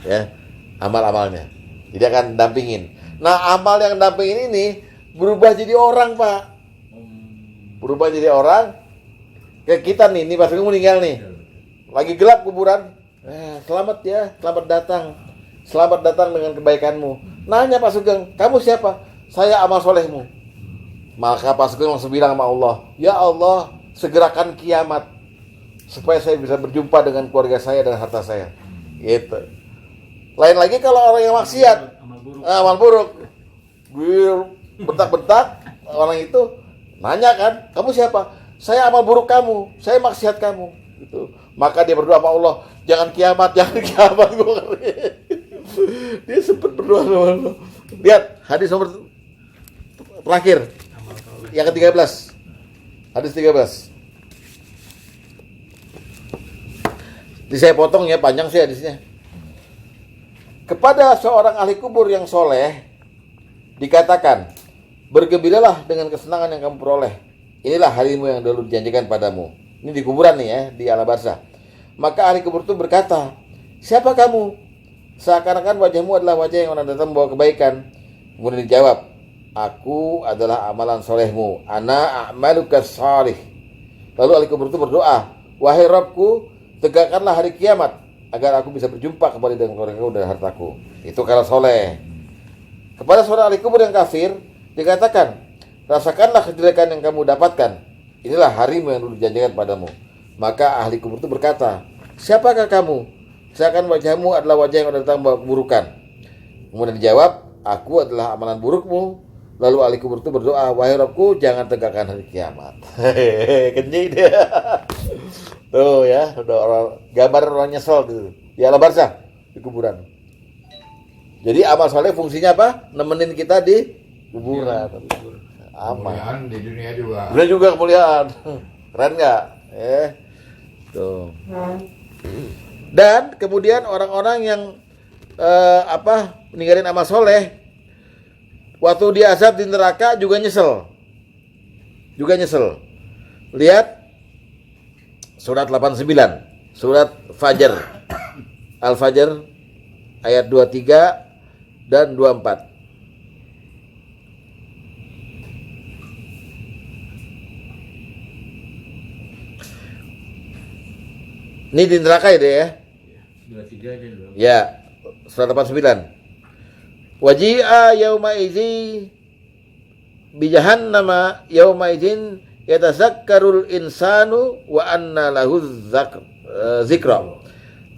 Ya, amal-amalnya. Jadi akan dampingin. Nah, amal yang dampingin ini berubah jadi orang, Pak. Berubah jadi orang. Kayak kita nih, Pak Sugeng meninggal nih. Lagi gelap kuburan. Selamat ya, selamat datang. Selamat datang dengan kebaikanmu. Nanya Pak Sugeng, kamu siapa? Saya amal solehmu. Maka Pak Sugeng langsung bilang sama Allah, ya Allah, segerakan kiamat supaya saya bisa berjumpa dengan keluarga saya dan harta saya. Gitu. Lain lagi kalau orang yang maksiat, amal buruk, bentak-bentak orang itu, nanya kan, kamu siapa? Saya amal buruk kamu, saya maksiat kamu. Gitu. Maka dia berdoa sama Allah, jangan kiamat. Dia sempat berdoa sama Allah. Lihat hadis nomor terakhir, yang ke-13. Hadis 13. Jadi saya potong ya, panjang sih hadisnya. Kepada seorang ahli kubur yang soleh dikatakan, bergembiralah dengan kesenangan yang kamu peroleh. Inilah harimu yang dulu dijanjikan padamu. Ini di kuburan nih ya, di alam barzah. Maka ahli kubur itu berkata, siapa kamu? Seakan-akan wajahmu adalah wajah yang orang datang membawa kebaikan. Kemudian dijawab, aku adalah amalan solehmu. Ana a'maluka shalih. Lalu ahli kubur itu berdoa, wahai Rabbku, tegakkanlah hari kiamat agar aku bisa berjumpa kembali dengan keluargaku dan hartaku. Itu kalau soleh. Kepada seorang ahli kubur yang kafir dikatakan, rasakanlah kejelekan yang kamu dapatkan. Inilah harimu yang dulu dijanjikan padamu. Maka ahli kubur itu berkata, siapakah kamu? Seakan wajahmu adalah wajah yang datang membawa keburukan. Kemudian dijawab, aku adalah amalan burukmu. Lalu ahli kubur itu berdoa, wahai Rabbku, jangan tegakkan hari kiamat. Kenyai dia. Tuh ya, udah orang, gambar orang nyesel gitu. Di alam barzah, di kuburan. Jadi amal soleh fungsinya apa? Nemenin kita di kuburan. Amal. Kemuliaan di dunia juga. Dunia juga kemuliaan. Keren nggak? Tuh. Dan kemudian orang-orang yang ninggalin amal soleh, waktu dia azab di neraka juga nyesel. Lihat surat 89, surat Fajar, Al-Fajr ayat 23 dan 24. Ini di neraka ya, ya. 23 aja dulu. Ya, surat 89. Waji'a yauma idzi bi jahannama yauma idzin yatazakkarul insanu wa anna lahu zikra.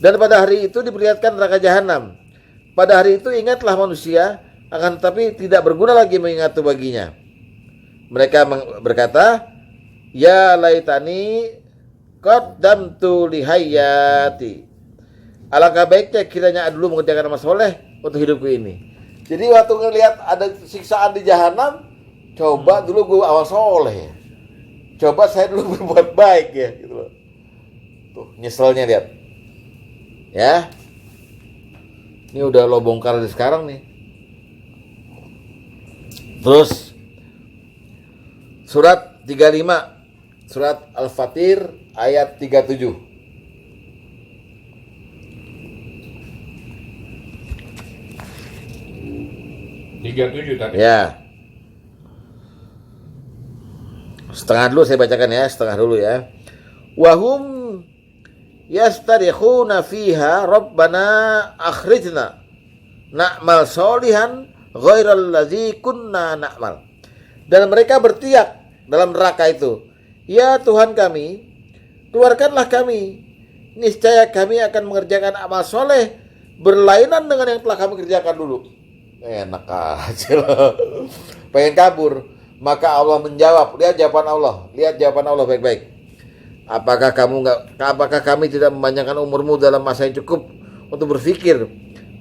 Dan pada hari itu diperlihatkan neraka jahanam. Pada hari itu ingatlah manusia, akan tetapi tidak berguna lagi mengingat itu baginya. Mereka berkata, ya laitani qaddamtu lihayati. Alangkah baiknya kiranya dulu mengerjakan amal soleh untuk hidupku ini. Jadi waktu ngelihat ada siksaan di jahanam, coba dulu gue amal soleh. Coba saya dulu berbuat baik ya, gitu loh. Tuh nyeselnya lihat. Ya. Ini udah lo bongkar dari sekarang nih. Terus Surat 35, surat Al-Fatir ayat 37. tadi. Ya. Setengah dulu saya bacakan ya, setengah dulu ya. Wahum yastarikhuna fiha rabbana akhrijna na'mal solihan ghairal ladzi kunna na'mal. Dan mereka berteriak dalam neraka itu, ya Tuhan kami, keluarkanlah kami, niscaya kami akan mengerjakan amal soleh berlainan dengan yang telah kami kerjakan dulu. Enak aja loh. Pengen kabur. Maka Allah menjawab, lihat jawaban Allah baik-baik. Apakah kami tidak memanjangkan umurmu dalam masa yang cukup untuk berpikir?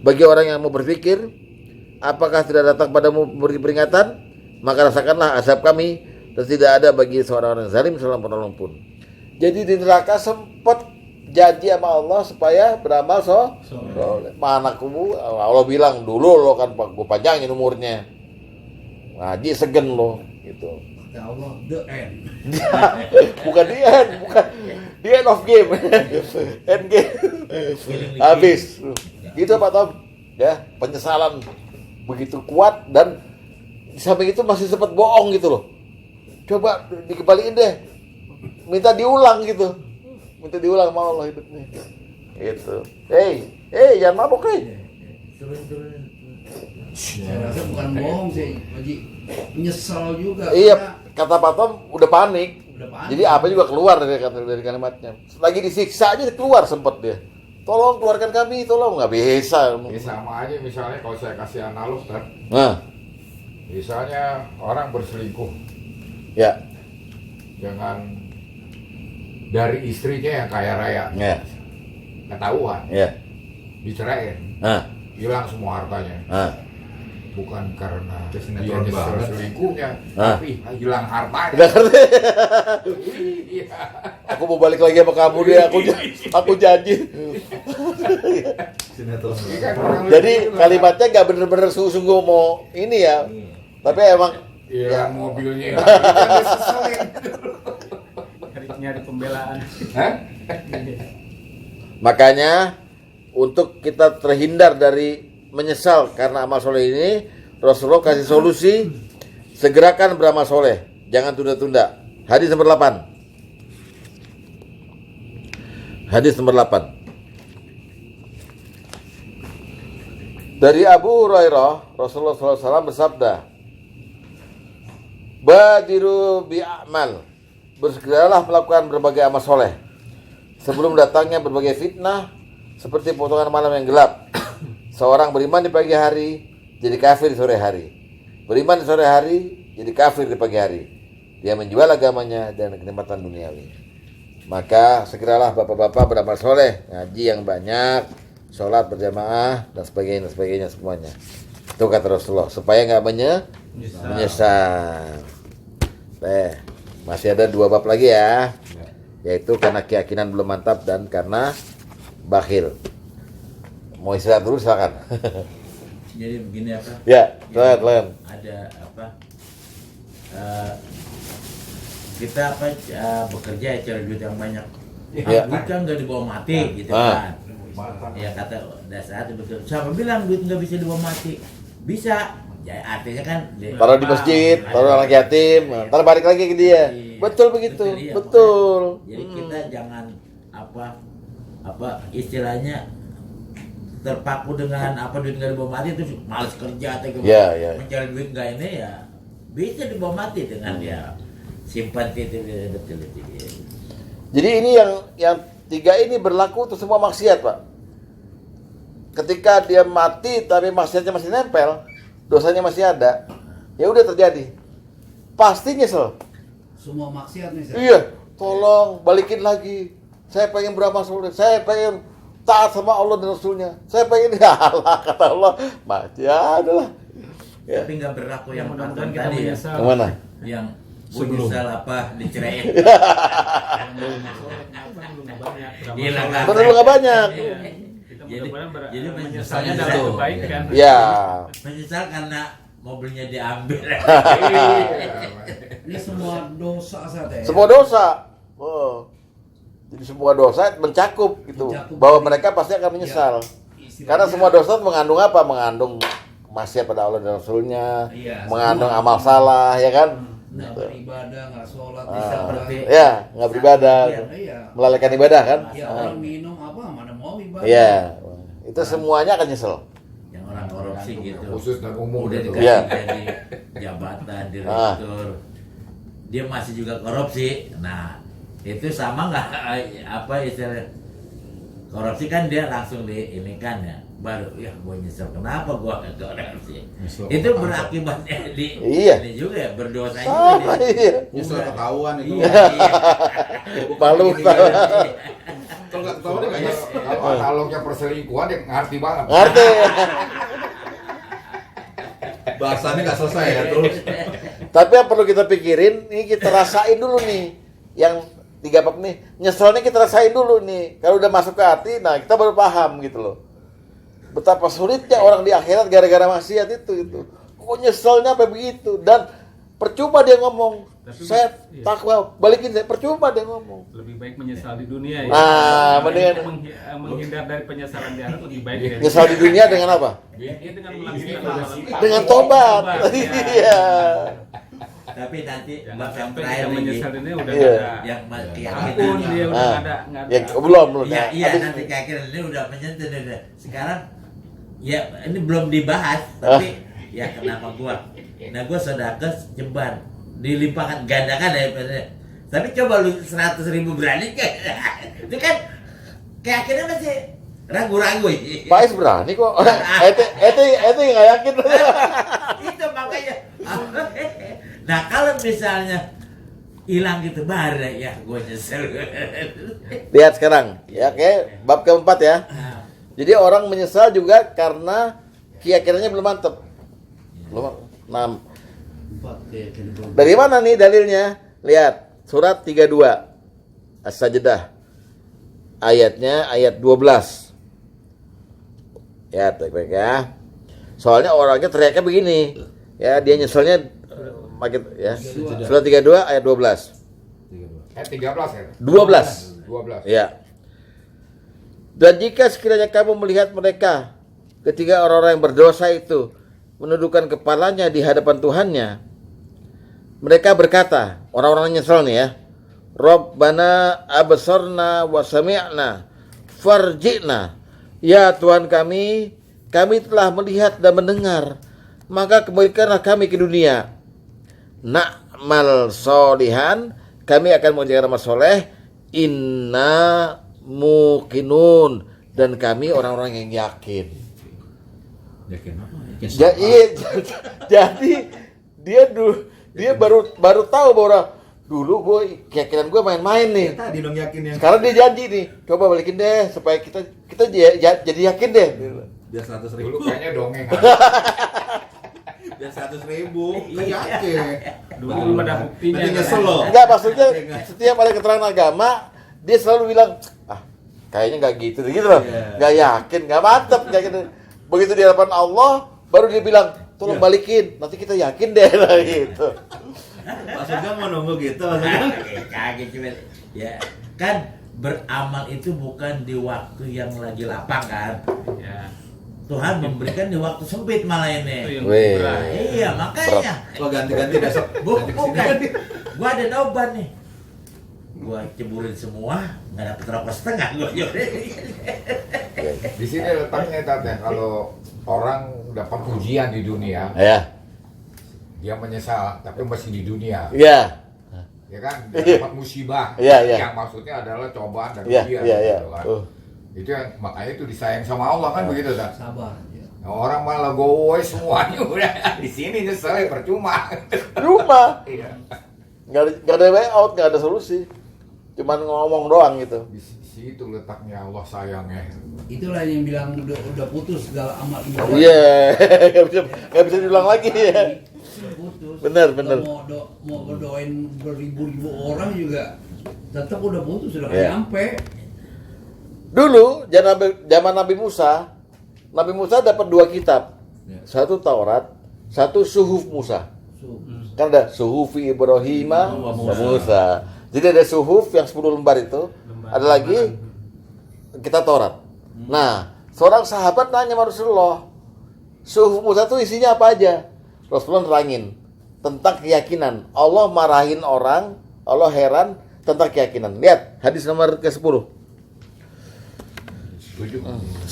Bagi orang yang mau berpikir, apakah tidak datang padamu memberi peringatan? Maka rasakanlah azab kami, dan tidak ada bagi seorang orang zalim seorang penolong pun. Jadi di neraka sempat janji sama Allah supaya beramal soleh. Mana kubu Allah bilang dulu lo kan gue panjangin umurnya. Ngaji segen lo gitu. Ya Allah, the end. Bukan the end of game. End game. Habis. Gitu Pak Tom. Ya, penyesalan begitu kuat dan di samping itu masih sempat bohong gitu loh. Coba dikembaliin deh. Minta diulang gitu. Minta diulang sama Allah hidupnya. Gitu. Jangan mabuk, Turun. Saya rasa bukan bohong sih, Haji. Menyesal juga. Iya, kata Pak Tom udah panik. Udah panik. Jadi apa juga keluar dari kalimatnya. Lagi disiksa aja keluar sempet dia. Tolong keluarkan kami, tolong, nggak bisa. Ya sama aja misalnya kalau saya kasih analog kan. Nah, Misalnya orang berselingkuh, ya, jangan dari istrinya yang kaya raya, ya, ketahuan, ya. diceraiin, Nah, hilang semua hartanya. nah. Bukan karena dia Sinetron nyesel banget. selingkuhnya, Ah. tapi hilang hartanya. Udah ngerti? Iya. Aku mau balik lagi sama kamu deh, aku janji. Sinetron. Ini kan orang Jadi bilang, kalimatnya nggak bener-bener sungguh-sungguh mau ini ya. Tapi emang hilang mobilnya, kita diseselin. Nyari pembelaan. Hah? makanya untuk kita terhindar dari menyesal karena amal soleh ini, Rasulullah kasih solusi, segerakan beramal soleh, jangan tunda-tunda. Hadis nomor 8. Hadis nomor 8. Dari Abu Hurairah, Rasulullah SAW bersabda, badiru bi'amal, bersegeralah melakukan berbagai amal soleh sebelum datangnya berbagai fitnah seperti potongan malam yang gelap. Seorang beriman di pagi hari jadi kafir di sore hari, beriman di sore hari jadi kafir di pagi hari. Dia menjual agamanya dan kenikmatan duniawi. Maka segeralah bapak-bapak beramal soleh, ngaji yang banyak, sholat berjamaah dan sebagainya semuanya. Itu kata Rasulullah, supaya nggak menyesal. Masih ada 2 bab lagi ya, yaitu karena keyakinan belum mantap dan karena bakhil. Mau istirahat dulu silakan. Jadi begini apa? Ya, silakan. Ada apa? Kita bekerja cari duit yang banyak. Ya. Duit kan nggak dibawa mati gitu Ah. kan. Ya kata dasar itu betul. Siapa bilang duit nggak bisa dibawa mati? Bisa. Ya artinya kan Taruh di masjid, taruh anak yatim, ntar balik lagi ke dia. Iya. Betul begitu, Iya, betul. makanya. Jadi kita jangan apa istilahnya terpaku dengan apa duit nggak dibawa mati itu malas kerja atau gimana. Iya. Mencari duit nggak ini ya bisa dibawa mati dengan ya simpan itu betul. Jadi ini yang 3 ini berlaku untuk semua maksiat, Pak. Ketika dia mati tapi maksiatnya masih nempel, dosanya masih ada, ya udah terjadi. Pasti nyesel. Semua maksiat nih, Zat. Iya, tolong balikin lagi. Saya pengen beramal soleh, saya pengen taat sama Allah dan Rasulnya. Saya pengen ya Allah, kata Allah, ya adalah. Ya. Tapi nggak berlaku yang Mudah-mudahan Pak kita tadi ya, menyesal. Yang mana? yang Sebelum. menyesal apa diceraiin. Hilang Hilang kan? Benar nggak banyak. Kita Jadi- mudah-mudahan jadi menyesalnya menyesal dalam itu. kebaikan. Ya. Menyesal karena mobilnya diambil. Ini semua dosa saja ya. Semua dosa. Oh. Jadi semua dosa mencakup gitu. Mencakup Bahwa dari- mereka pasti akan menyesal. Istilahnya- Karena semua dosa mengandung apa? Mengandung maksiat pada Allah dan Rasulnya, Iya, mengandung semua. amal salah, ya kan? Nggak beribadah, nggak sholat, Ah, seperti- ya, nggak beribadah, Iya. Iya. melalaikan ibadah kan? Ya orang minum apa mana mau ibadah. Iya, itu semuanya akan nyesel. Yang orang korupsi gitu. Khusus dan umum Udah gitu. dikasih Iya. jadi jabatan direktur. Dia masih juga korupsi. Nah, itu sama nggak apa istilah korupsi kan dia langsung di ini kan ya. Baru ya gue nyesel kenapa gue korupsi. Nyesel Itu apa? berakibatnya di Iya. ini juga ya berdosa Sama, juga dia. iya. Nyesel ketahuan itu. Iya, iya. Malu. Kalau nggak ketahuan dia nggak nyesel. Kalau analognya perselingkuhan dia ngerti banget. Ngerti? Bahasannya nggak selesai ya terus. Tapi yang perlu kita pikirin, ini kita rasain dulu nih. Yang 3 bab nih, nyeselnya kita rasain dulu nih. Kalau udah masuk ke hati, nah kita baru paham gitu loh. Betapa sulitnya orang di akhirat gara-gara maksiat itu. Kok nyeselnya apa begitu? Dan percuma dia ngomong, Tapi, saya iya. takwa, balikin saya, percuma dia ngomong. Lebih baik menyesal di dunia ya. Nah, mendingan- menghindar dari penyesalan di akhirat lebih baik dari Nyesal di dunia dengan apa? Iya, dengan melakukan amalan. Dengan tobat. Iya. Tapi nanti Jangan bab yang sampai terakhir kita nih, menyesal ini udah Iya. nggak ada yang ampun dia udah Ah. nggak ada. Ya, belum. Iya, iya Habis- nanti kira-kira ini udah menyentuh udah. Sekarang ya ini belum dibahas tapi ya kenapa gua? Nah gua sedekah jembar dilimpahkan gandakan daripada. Tapi coba lu 100.000 berani kan? Itu kan keyakinan masih ragu-ragu. Pak Is berani kok. Ete nggak yakin. Itu makanya. Nah kalau misalnya hilang gitu baru ya gue nyesel. Lihat sekarang, ya oke, bab keempat ya. Jadi orang menyesal juga karena keyakinannya belum mantap. Belum. Nah, Empat keyakinan belum. dari mana nih dalilnya? Lihat, surat 32 As-Sajdah. Ayatnya ayat 12. Ya, baik-baik ya. Soalnya orangnya teriaknya begini. Ya, dia nyeselnya makin ya. Surat 32 ayat 12. 13 ya? 12. 12. Ya. Dan jika sekiranya kamu melihat mereka ketika orang-orang yang berdosa itu menundukkan kepalanya di hadapan Tuhannya, mereka berkata, orang-orang nyesel nih ya, Rabbana absarna wa sami'na farji'na. Ya Tuhan kami telah melihat dan mendengar, maka kembalikanlah kami ke dunia. Na'mal solihan, kami akan mengerjakan amal soleh. Inna muqinun, dan kami orang-orang yang yakin. Yakin apa? Jadi dia baru tahu bahwa dulu gue keyakinan gue main-main nih. Tadi dong yakin yang Sekarang dia janji nih, coba balikin deh supaya kita jadi yakin deh. biar 100.000. Dulu kayaknya dongeng. Biar 100.000. Yakin. Dulu belum ada buktinya. Nanti nyesel loh. Enggak, maksudnya setiap ada keterangan agama dia selalu bilang, kayaknya nggak gitu loh, Iya. nggak yakin, nggak mantep, nggak gitu. Begitu di hadapan Allah, baru dia bilang, tolong balikin, nanti kita yakin deh lah gitu. Maksudnya mau nunggu gitu maksudnya. Kaget cuma ya kan beramal itu bukan di waktu yang lagi lapang kan. Ya, Tuhan memberikan di waktu sempit malah itu ini. yang Weh. berat. Iya makanya. Oh ganti-ganti besok. Bukan. Gua ada nobar nih. Gua ceburin semua, nggak dapet rokok setengah gua Di sini letaknya Tat, ya, kalau orang dapat ujian di dunia, Ya, dia menyesal tapi masih di dunia. ya, Ya kan, dia dapat musibah. Iya, iya. Yang maksudnya adalah cobaan dan ya, ujian ya, ya. gitu kan. Itu yang makanya itu disayang sama Allah kan begitu Tat. Sabar. Ya. Nah, orang malah gowoy semuanya udah di sini nyesel percuma. Rumah, Iya. nggak ada way out, nggak ada solusi, cuman ngomong doang gitu. Di situ letaknya Allah sayangnya. Itulah yang bilang udah putus segala amal ibadah. Iya, nggak bisa diulang lagi ya. Udah putus. Bener, bener. Mau berdoain beribu-ribu orang juga tetap udah putus, sudah nggak Iya. nyampe. Dulu zaman Nabi Musa dapat 2 kitab, Ya. satu Taurat, Satu suhuf Musa. Kan ada suhufi Ibrahim wa Musa. Jadi ada suhuf yang 10 lembar itu. Ada lagi kita Taurat. Nah, seorang sahabat nanya sama Rasulullah, suhuf Musa itu isinya apa aja? Rasulullah nerangin tentang keyakinan. Allah marahin orang, Allah heran tentang keyakinan. Lihat hadis nomor ke-10. 10.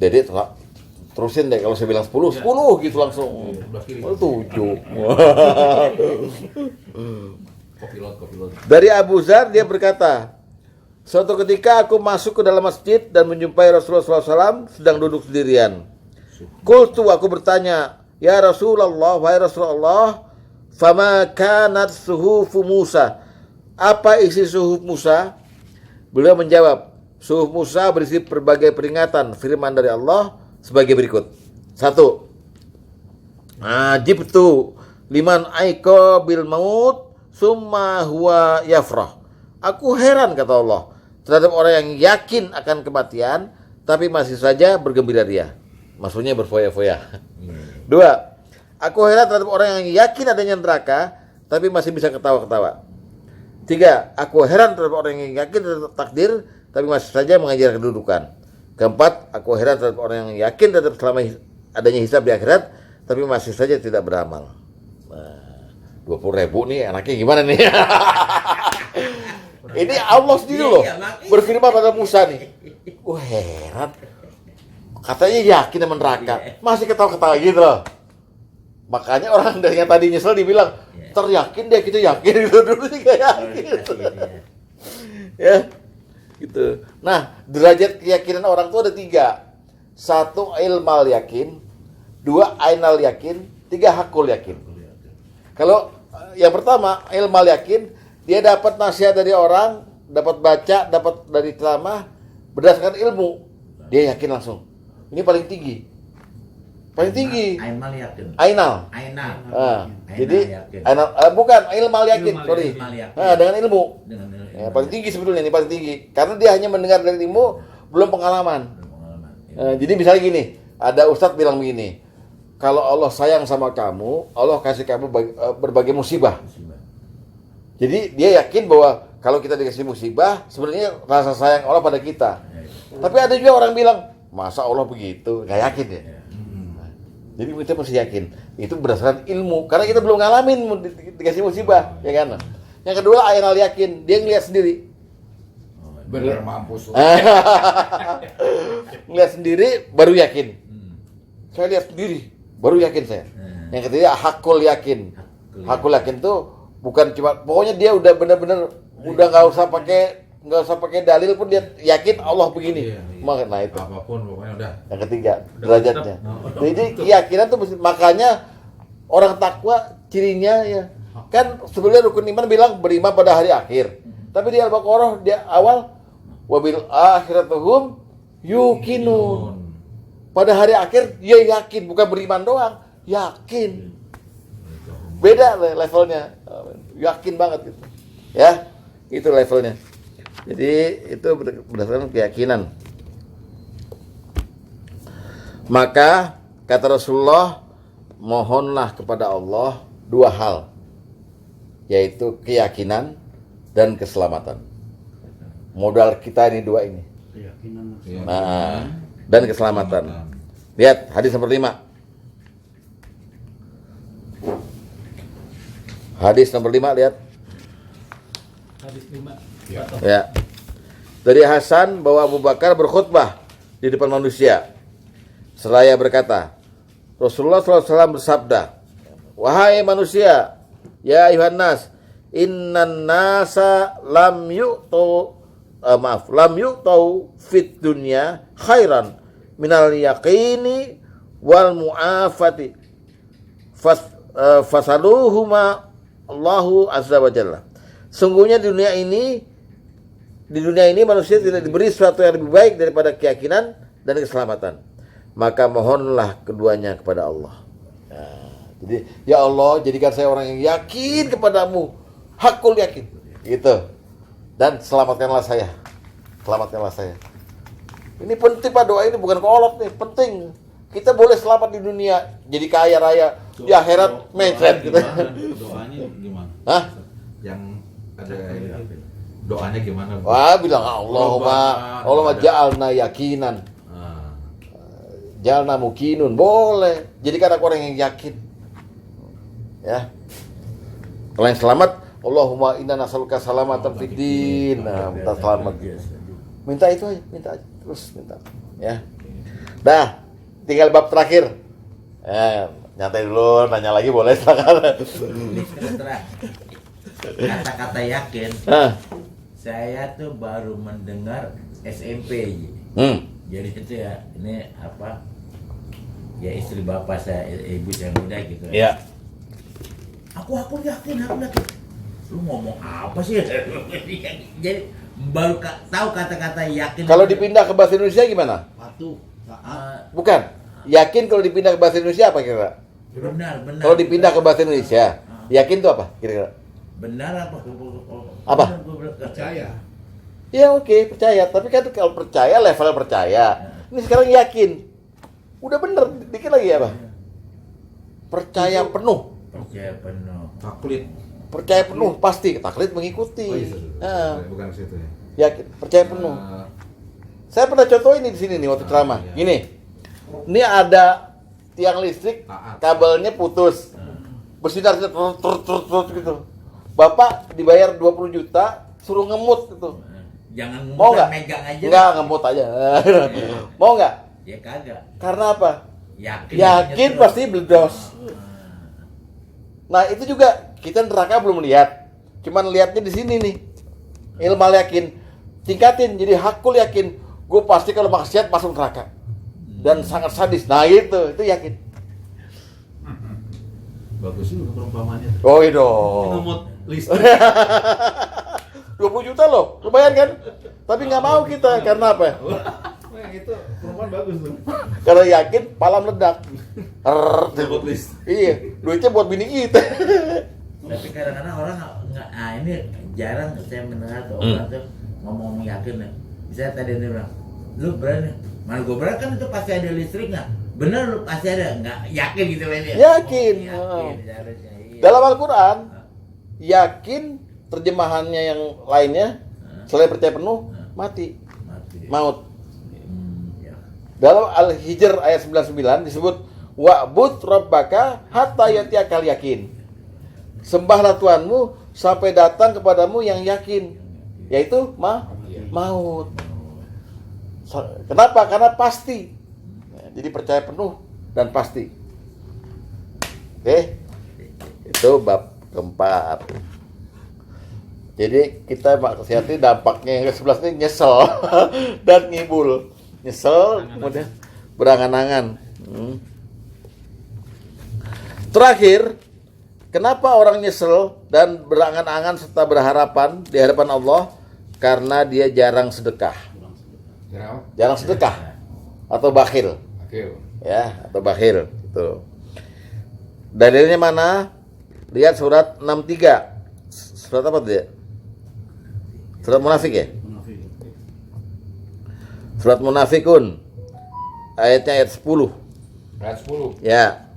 Dede terusin deh kalau saya bilang 10 gitu langsung. 7. Kopilot. Dari Abu Zar dia berkata, suatu ketika aku masuk ke dalam masjid dan menjumpai Rasulullah SAW sedang duduk sendirian. Qultu, aku bertanya, ya Rasulullah, wahai Rasulullah, fama kanat suhufu Musa? Apa isi suhuf Musa? Beliau menjawab, suhuf Musa berisi berbagai peringatan firman dari Allah sebagai berikut. 1. Ajibtu liman aiko bil maut summa huwa yafrah. Aku heran, kata Allah, terhadap orang yang yakin akan kematian tapi masih saja bergembira ria. Maksudnya berfoya-foya. 2. Aku heran terhadap orang yang yakin adanya neraka tapi masih bisa ketawa-ketawa. 3. Aku heran terhadap orang yang yakin terhadap takdir tapi masih saja mengajar kedudukan. 4. Aku heran terhadap orang yang yakin terhadap selama adanya hisab di akhirat tapi masih saja tidak beramal. Nah, 20.000 nih anaknya gimana nih? Ini Allah sendiri loh berfirman pada Musa nih. Heran. Katanya yakin sama neraka, masih ketawa-ketawa gitu loh. Makanya orang yang tadi nyesel dibilang, teryakin dia, kita yakin itu dulu sih gak yakin. Ya, gitu. Nah, derajat keyakinan orang itu ada 3. 1 ilmal yakin, 2 ainal yakin, 3 hakul yakin. Kalau yang pertama ilmal yakin, dia dapat nasihat dari orang, dapat baca, dapat dari ceramah berdasarkan ilmu, dia yakin langsung. Ini paling tinggi. Paling tinggi. Ainal yakin. Ainal. Jadi yakin. ainal bukan ilmal yakin, sorry. Ilmal yakin. Dengan ilmu. Dengan ilmu. Ya, paling tinggi sebetulnya ini paling tinggi. Karena dia hanya mendengar dari ilmu, belum pengalaman. Jadi misalnya gini, ada ustadz bilang begini, kalau Allah sayang sama kamu, Allah kasih kamu berbagai musibah. Jadi dia yakin bahwa kalau kita dikasih musibah, sebenarnya rasa sayang Allah pada kita. Tapi ada juga orang bilang, masa Allah begitu? Gak yakin ya? Jadi kita mesti yakin. Itu berdasarkan ilmu. Karena kita belum ngalamin dikasih musibah, ya kan? Yang kedua, ainal yakin. Dia ngeliat sendiri. Bener mampus. Ngeliat sendiri, baru yakin. Saya lihat sendiri, baru yakin saya. Yang ketiga, hakul yakin. Hakul yakin tuh bukan cuma, pokoknya dia udah benar-benar udah nggak usah pakai dalil pun dia yakin Allah begini. Nah itu. Apapun pokoknya udah. Yang ketiga derajatnya. Jadi keyakinan tuh makanya orang takwa cirinya ya kan sebenarnya rukun iman bilang beriman pada hari akhir. Tapi di Al-Baqarah dia awal wabil akhiratuhum yuqinun. Pada hari akhir dia yakin, bukan beriman doang, yakin. Beda levelnya. Yakin banget gitu. Ya, itu levelnya. Jadi itu berdasarkan keyakinan. Maka kata Rasulullah, mohonlah kepada Allah 2 hal, yaitu keyakinan dan keselamatan. Modal kita ini 2 ini. Keyakinan. Nah, dan keselamatan. Lihat hadis nomor 5. Hadis nomor 5 lihat. Hadis 5. Ya. Dari Hasan bahwa Abu Bakar berkhutbah di depan manusia. Seraya berkata, Rasulullah SAW bersabda, wahai manusia, ya ayuhan nas, innan nasa lam yu'tau fit dunya khairan minal yaqini wal mu'afati fasaluhuma Allahu azza wa jalla. Sungguhnya di dunia ini manusia tidak diberi sesuatu yang lebih baik daripada keyakinan dan keselamatan. Maka mohonlah keduanya kepada Allah. Nah, jadi ya Allah, jadikan saya orang yang yakin kepadamu, hakul yakin, gitu. Dan selamatkanlah saya. Selamatkanlah saya. Ini penting Pak, doa ini bukan kolot nih, penting. kita boleh selamat di dunia, jadi kaya raya, di akhirat mencret gitu. Doanya gimana? Hah? Yang ada doanya gimana? Wah, bilang Allahumma ja'alna yakinan, Ah. ja'alna mukinun, boleh. Jadikan aku orang yang yakin. Ya. Kalau yang selamat, Allahumma inna nas'aluka salamatan fid din. Nah, minta selamat. Minta itu aja, minta aja. Terus minta. Ya. Dah, tinggal bab terakhir. Nyantai dulu, nanya lagi boleh silakan. Ini sekarang kata-kata yakin. Saya tuh baru mendengar SMP. Jadi itu ya, ini apa? Ya istri bapak saya, ibu saya muda gitu. Iya. Aku yakin. Lu ngomong apa sih? Jadi baru tahu kata-kata yakin. Kalau dipindah ke bahasa Indonesia gimana? Patuh, taat. Bukan. Yakin kalau dipindah ke bahasa Indonesia apa kira-kira? Benar. Kalau dipindah ke bahasa Indonesia, yakin itu apa kira-kira? Benar apa? Apa? Percaya. Ya oke, percaya. Tapi kan kalau percaya level percaya. Ini sekarang yakin. Udah bener, dikit lagi apa? Percaya penuh. Percaya penuh. Taklid. Percaya penuh pasti, taklid mengikuti. Oh, iya, bukan ke situ ya. Yakin, percaya penuh. Saya pernah contoh ini di sini nih waktu ceramah. Iya. Gini. Ini ada tiang listrik, Taat. kabelnya putus. Bersinar terus gitu. Bapak dibayar 20 juta, suruh ngemut gitu. Jangan Mau nggak? megang aja. Enggak, ngemut aja. Mau nggak? Ya kagak. Karena apa? Yakin. Yakin pasti bledos. Nah, itu juga kita neraka belum lihat. Cuman lihatnya di sini nih. Ilmu yakin. Tingkatin jadi hakul yakin. Gue pasti kalau maksiat masuk neraka. Dan sangat sadis. Nah, itu yakin. Bagus juga perumpamannya. Oh, iya dong. Ngemut listrik. 20 juta loh. Lumayan kan? Tapi nggak mau kita karena apa? Wah, itu perumpamaan bagus tuh. Karena yakin pala meledak. Ngemut listrik. Iya, duitnya buat bini kita. Tapi kadang-kadang orang nggak, ini jarang saya mendengar tuh orang tuh ngomong yakin nih. Misalnya tadi dia bilang, lu berani? Mana gue berani kan itu pasti ada listriknya. Bener lu pasti ada, nggak yakin gitu lah ini. Yakin. Harusnya, iya. Dalam Al-Quran, yakin terjemahannya yang lainnya selain percaya penuh, mati, maut. Ya. Dalam Al-Hijr ayat 99 disebut wa'bud rabbaka hatta yatiyakal yakin. Sembahlah Tuhanmu sampai datang kepadamu yang yakin, yaitu maut. Kenapa? Karena pasti. Jadi percaya penuh dan pasti. Oke. Itu bab keempat. Jadi kita maksiati dampaknya yang ke-11 ini nyesel dan ngibul. Nyesel kemudian berangan-angan. Terakhir, kenapa orang nyesel dan berangan-angan serta berharapan di hadapan Allah? Karena dia jarang sedekah. Jarang sedekah atau bakhil. Ya, atau bakhil gitu. Dalilnya mana? Lihat surat 63. Surat apa tuh ya? Surat Munafik ya? Surat Munafikun. Ayatnya ayat 10. Ayat 10. Ya.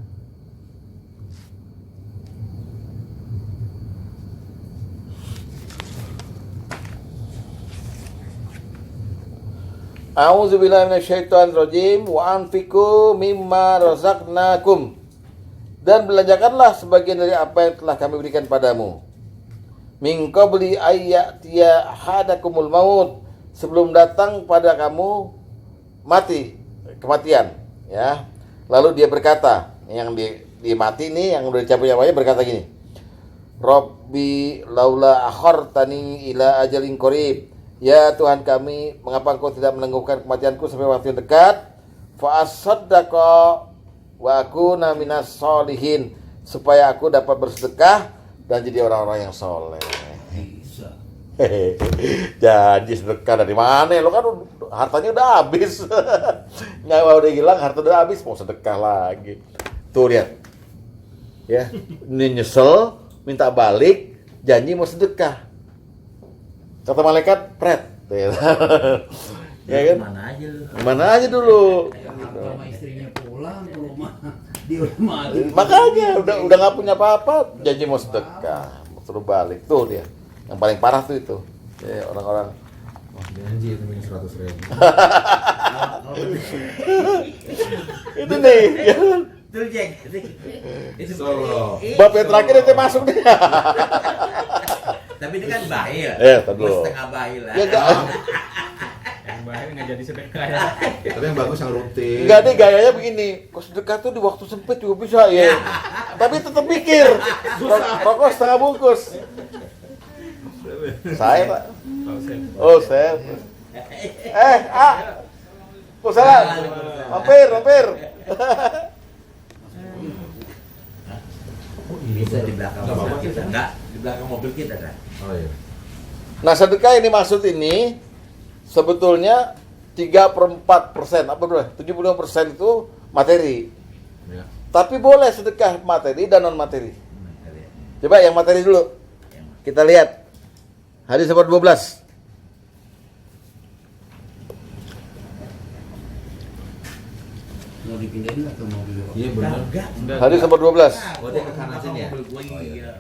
A'udzubillahi minasyaitonirrajim wa anfiqu mimma razaqnakum. Dan belanjakanlah sebagian dari apa yang telah kami berikan padamu. Min qabli ayyatiya hadakumul maut, sebelum datang pada kamu kematian, ya. Lalu dia berkata, yang di mati nih yang udah capek-capeknya berkata gini. Rabbi laula akhartani ila ajalin qarib. Ya Tuhan kami, mengapa Engkau tidak menangguhkan kematianku sampai waktu yang dekat? Fa asaddaqa wa akuna minas sholihin, supaya aku dapat bersedekah dan jadi orang-orang yang soleh. Bisa. Janji sedekah dari mana? Lo kan hartanya udah habis. Nyawa udah hilang, harta udah habis, mau sedekah lagi. Tuh lihat. Ya, ini nyesel, minta balik, janji mau sedekah. Kata malaikat, pret. Ya kan? Mana aja lu. Mana aja dulu. Sama istrinya pun. pulang ke rumah di rumah. Makanya udah nggak punya apa-apa, janji mau sedekah, suruh balik tuh dia. Yang paling parah tuh itu, ya, orang-orang. Janji itu minus 100.000. Itu nih, ya. Tuh Jack. Itu Solo. Bab yang terakhir itu masuk nih. Tapi itu kan bahil. Tadi Gua dulu. setengah bahil lah. Ya enggak, Yang bahaya nggak jadi sedekah ya. Tapi yang bagus yang rutin. enggak deh gayanya begini. Kok sedekah tuh di waktu sempit juga bisa ya. Tapi tetap pikir. Rokok setengah bungkus. Saya Pak. Oh saya. Oh salah. Hampir. Bisa di belakang mobil kita. Enggak, di belakang mobil kita kan. Oh iya. Nah sedekah ini maksud ini sebetulnya 3/4%, apa berapa? 75% itu materi. Ya. Tapi boleh sedekah materi dan non materi. Coba yang materi dulu. Kita lihat. Hadis nomor 12. Mau dipindahin atau mau beli? Iya benar. Enggak. Hadis nomor 12. Oh, dia ke kanan sini ya? Mobil gua iya.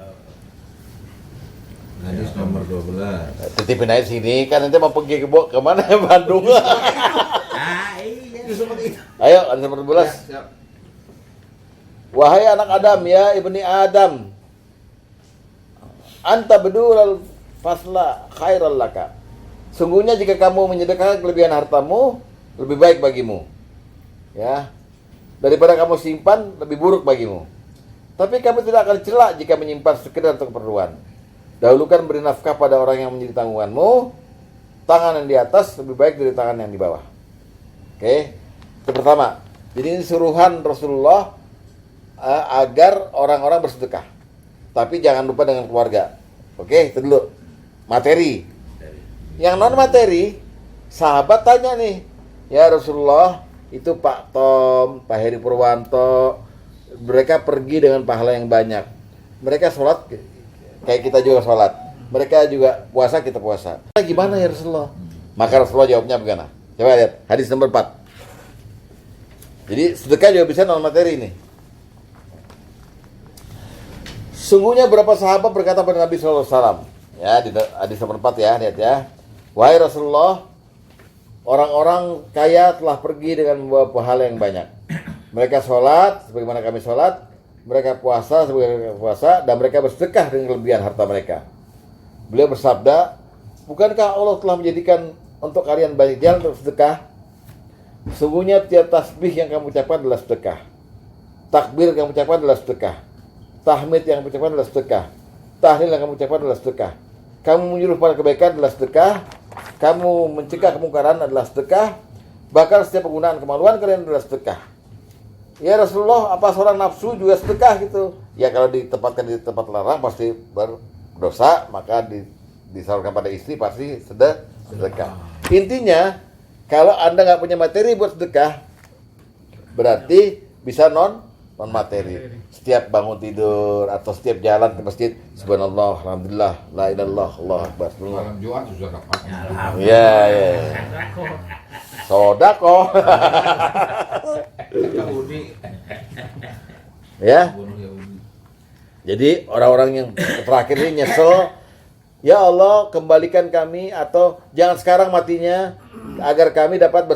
Hadis nomor 12. Titipin aja sini kan nanti mau pergi ke mana Bandung. Ah, iya. Ayo hadis nomor 12. Siap. Wahai anak Adam ya ibni Adam. Anta bedulal fasla khairal laka. Sungguhnya jika kamu menyedekahkan kelebihan hartamu lebih baik bagimu. Ya. Daripada kamu simpan lebih buruk bagimu. Tapi kamu tidak akan celak jika menyimpan sekedar untuk keperluan. Dahulukan beri nafkah pada orang yang menjadi tanggunganmu. Tangan yang di atas lebih baik dari tangan yang di bawah. Oke. Itu pertama. Jadi ini suruhan Rasulullah agar orang-orang bersedekah. Tapi jangan lupa dengan keluarga. Oke, itu dulu. Materi. Yang non materi, sahabat tanya nih, ya Rasulullah, itu Pak Tom, Pak Heri Purwanto, mereka pergi dengan pahala yang banyak. Mereka sholat kayak kita juga sholat. Mereka juga puasa, kita puasa. Gimana ya Rasulullah? Maka Rasulullah jawabnya bagaimana? Coba lihat, hadis nomor 4. Jadi sedekah juga bisa non materi nih. Sungguhnya berapa sahabat berkata pada Nabi SAW, ya di hadis nomor 4 ya, lihat ya. Wahai Rasulullah, orang-orang kaya telah pergi dengan membawa pahala yang banyak. Mereka sholat sebagaimana kami sholat, mereka puasa sebagaimana kami puasa, dan mereka bersedekah dengan kelebihan harta mereka. Beliau bersabda, bukankah Allah telah menjadikan untuk kalian banyak jalan untuk sedekah? Sungguhnya tiap tasbih yang kamu ucapkan adalah sedekah. Takbir yang kamu ucapkan adalah sedekah. Tahmid yang kamu ucapkan adalah sedekah. Tahlil yang kamu ucapkan adalah sedekah. Kamu menyuruh pada kebaikan adalah sedekah. Kamu mencegah kemungkaran adalah sedekah. Bahkan setiap penggunaan kemaluan kalian adalah sedekah. Ya Rasulullah, apa seorang nafsu juga sedekah gitu? Ya kalau ditempatkan di tempat larang pasti berdosa, maka disalurkan pada istri pasti sedekah. Intinya, kalau Anda nggak punya materi buat sedekah, berarti bisa non materi. Setiap bangun tidur atau setiap jalan ke masjid, subhanallah, alhamdulillah, la ilallah, Allah akbar. Malam Jumat sudah dapat. Ya, ya. Sodako. Yahudi. Ya. Bunuh Yahudi. Jadi orang-orang yang terakhir ini nyesel, ya Allah kembalikan kami atau jangan sekarang matinya agar kami dapat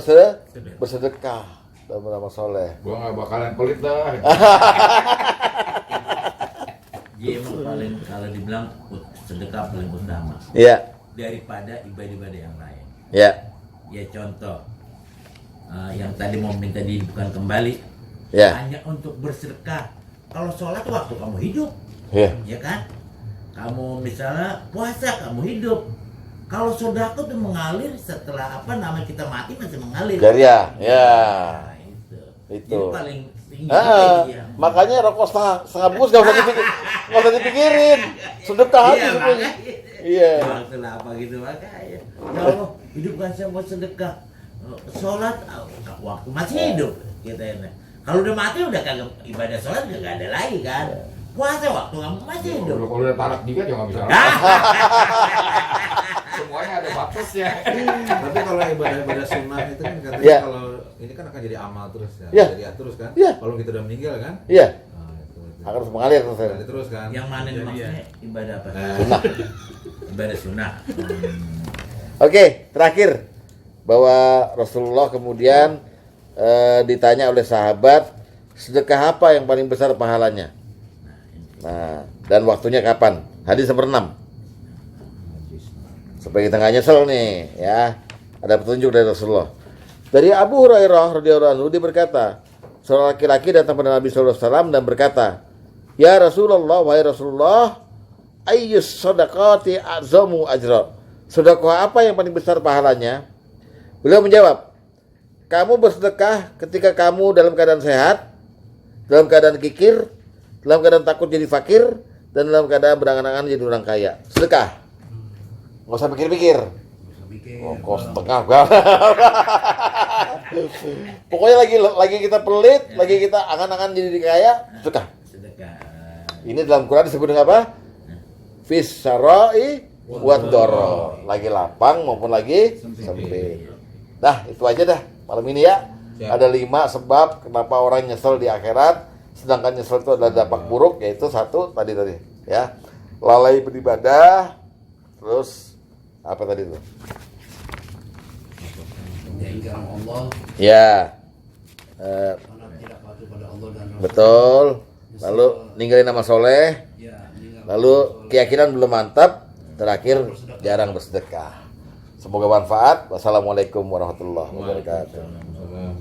bersedekah dan beramal soleh. Gua nggak bakalan pelit dah. Dia emang paling kalau dibilang sedekah paling utama Iya, daripada ibadah-ibadah yang lain. ya, Ya contoh yang tadi mau minta dihidupkan kembali, ya, hanya untuk bersedekah. Kalau sholat waktu kamu hidup, ya, ya kan? Kamu misalnya puasa kamu hidup. Kalau sedekah tuh mengalir setelah apa namanya kita mati masih mengalir. jariah, ya, Nah, itu. itu. Jadi paling tinggi ya. Makanya rokok setengah bungkus gak usah dipikirin, sedekah aja Iya, semuanya. makanya. Iya. Waktu apa gitu makanya. Ya Allah, hidupkan saya buat sedekah. Sholat waktu masih hidup kita ini. Kalau udah mati udah kagak ibadah sholat udah gak ada lagi kan. Puasa waktu kamu masih hidup. Kalau udah tarak juga juga nggak bisa. Semuanya ada batasnya. Tapi kalau ibadah-ibadah sunnah itu kan katanya Ya. kalau ini kan akan jadi amal terus ya. Iya. Jadi terus kan. Iya. Kalau kita udah meninggal kan. Iya, Nah, itu. akan terus mengalir terus. Jadi terus kan. Yang mana Jadi, maksudnya ibadah apa? Sunnah. Ibadah sunnah. Oke, terakhir bahwa Rasulullah kemudian ditanya oleh sahabat, sedekah apa yang paling besar pahalanya? Nah, dan waktunya kapan? Hadis nomor 6. Supaya kita nggak nyesel nih, ya. Ada petunjuk dari Rasulullah. Dari Abu Hurairah radhiyallahu anhu dia berkata, seorang laki-laki datang pada Nabi sallallahu alaihi wasallam dan berkata, "Ya Rasulullah, wahai Rasulullah, ayyus shadaqati a'zamu ajra?" Sedekah apa yang paling besar pahalanya? Beliau menjawab, kamu bersedekah ketika kamu dalam keadaan sehat, dalam keadaan kikir, dalam keadaan takut jadi fakir, dan dalam keadaan berangan-angan jadi orang kaya. Sedekah. Nggak usah pikir-pikir. Kos setengah kan. Pokoknya lagi kita pelit, lagi kita angan-angan jadi kaya, sedekah. Sedekah. Ini dalam Quran disebut dengan apa? Fis sarai wad doro. Lagi lapang maupun lagi sempit. Dah, itu aja dah malam ini ya. Ada 5 sebab kenapa orang nyesel di akhirat. Sedangkan nyesel itu adalah dampak buruk, yaitu 1 tadi ya. Lalai beribadah. Terus apa tadi itu? Meninggalkan Allah Ya. karena tidak patuh pada Allah dan Rasul. Betul. Lalu ninggalin nama soleh. Ya, meninggalkan Lalu Allah. keyakinan belum mantap. Terakhir jarang bersedekah. Semoga manfaat. Wassalamualaikum warahmatullahi wabarakatuh. Waalaikumsalam.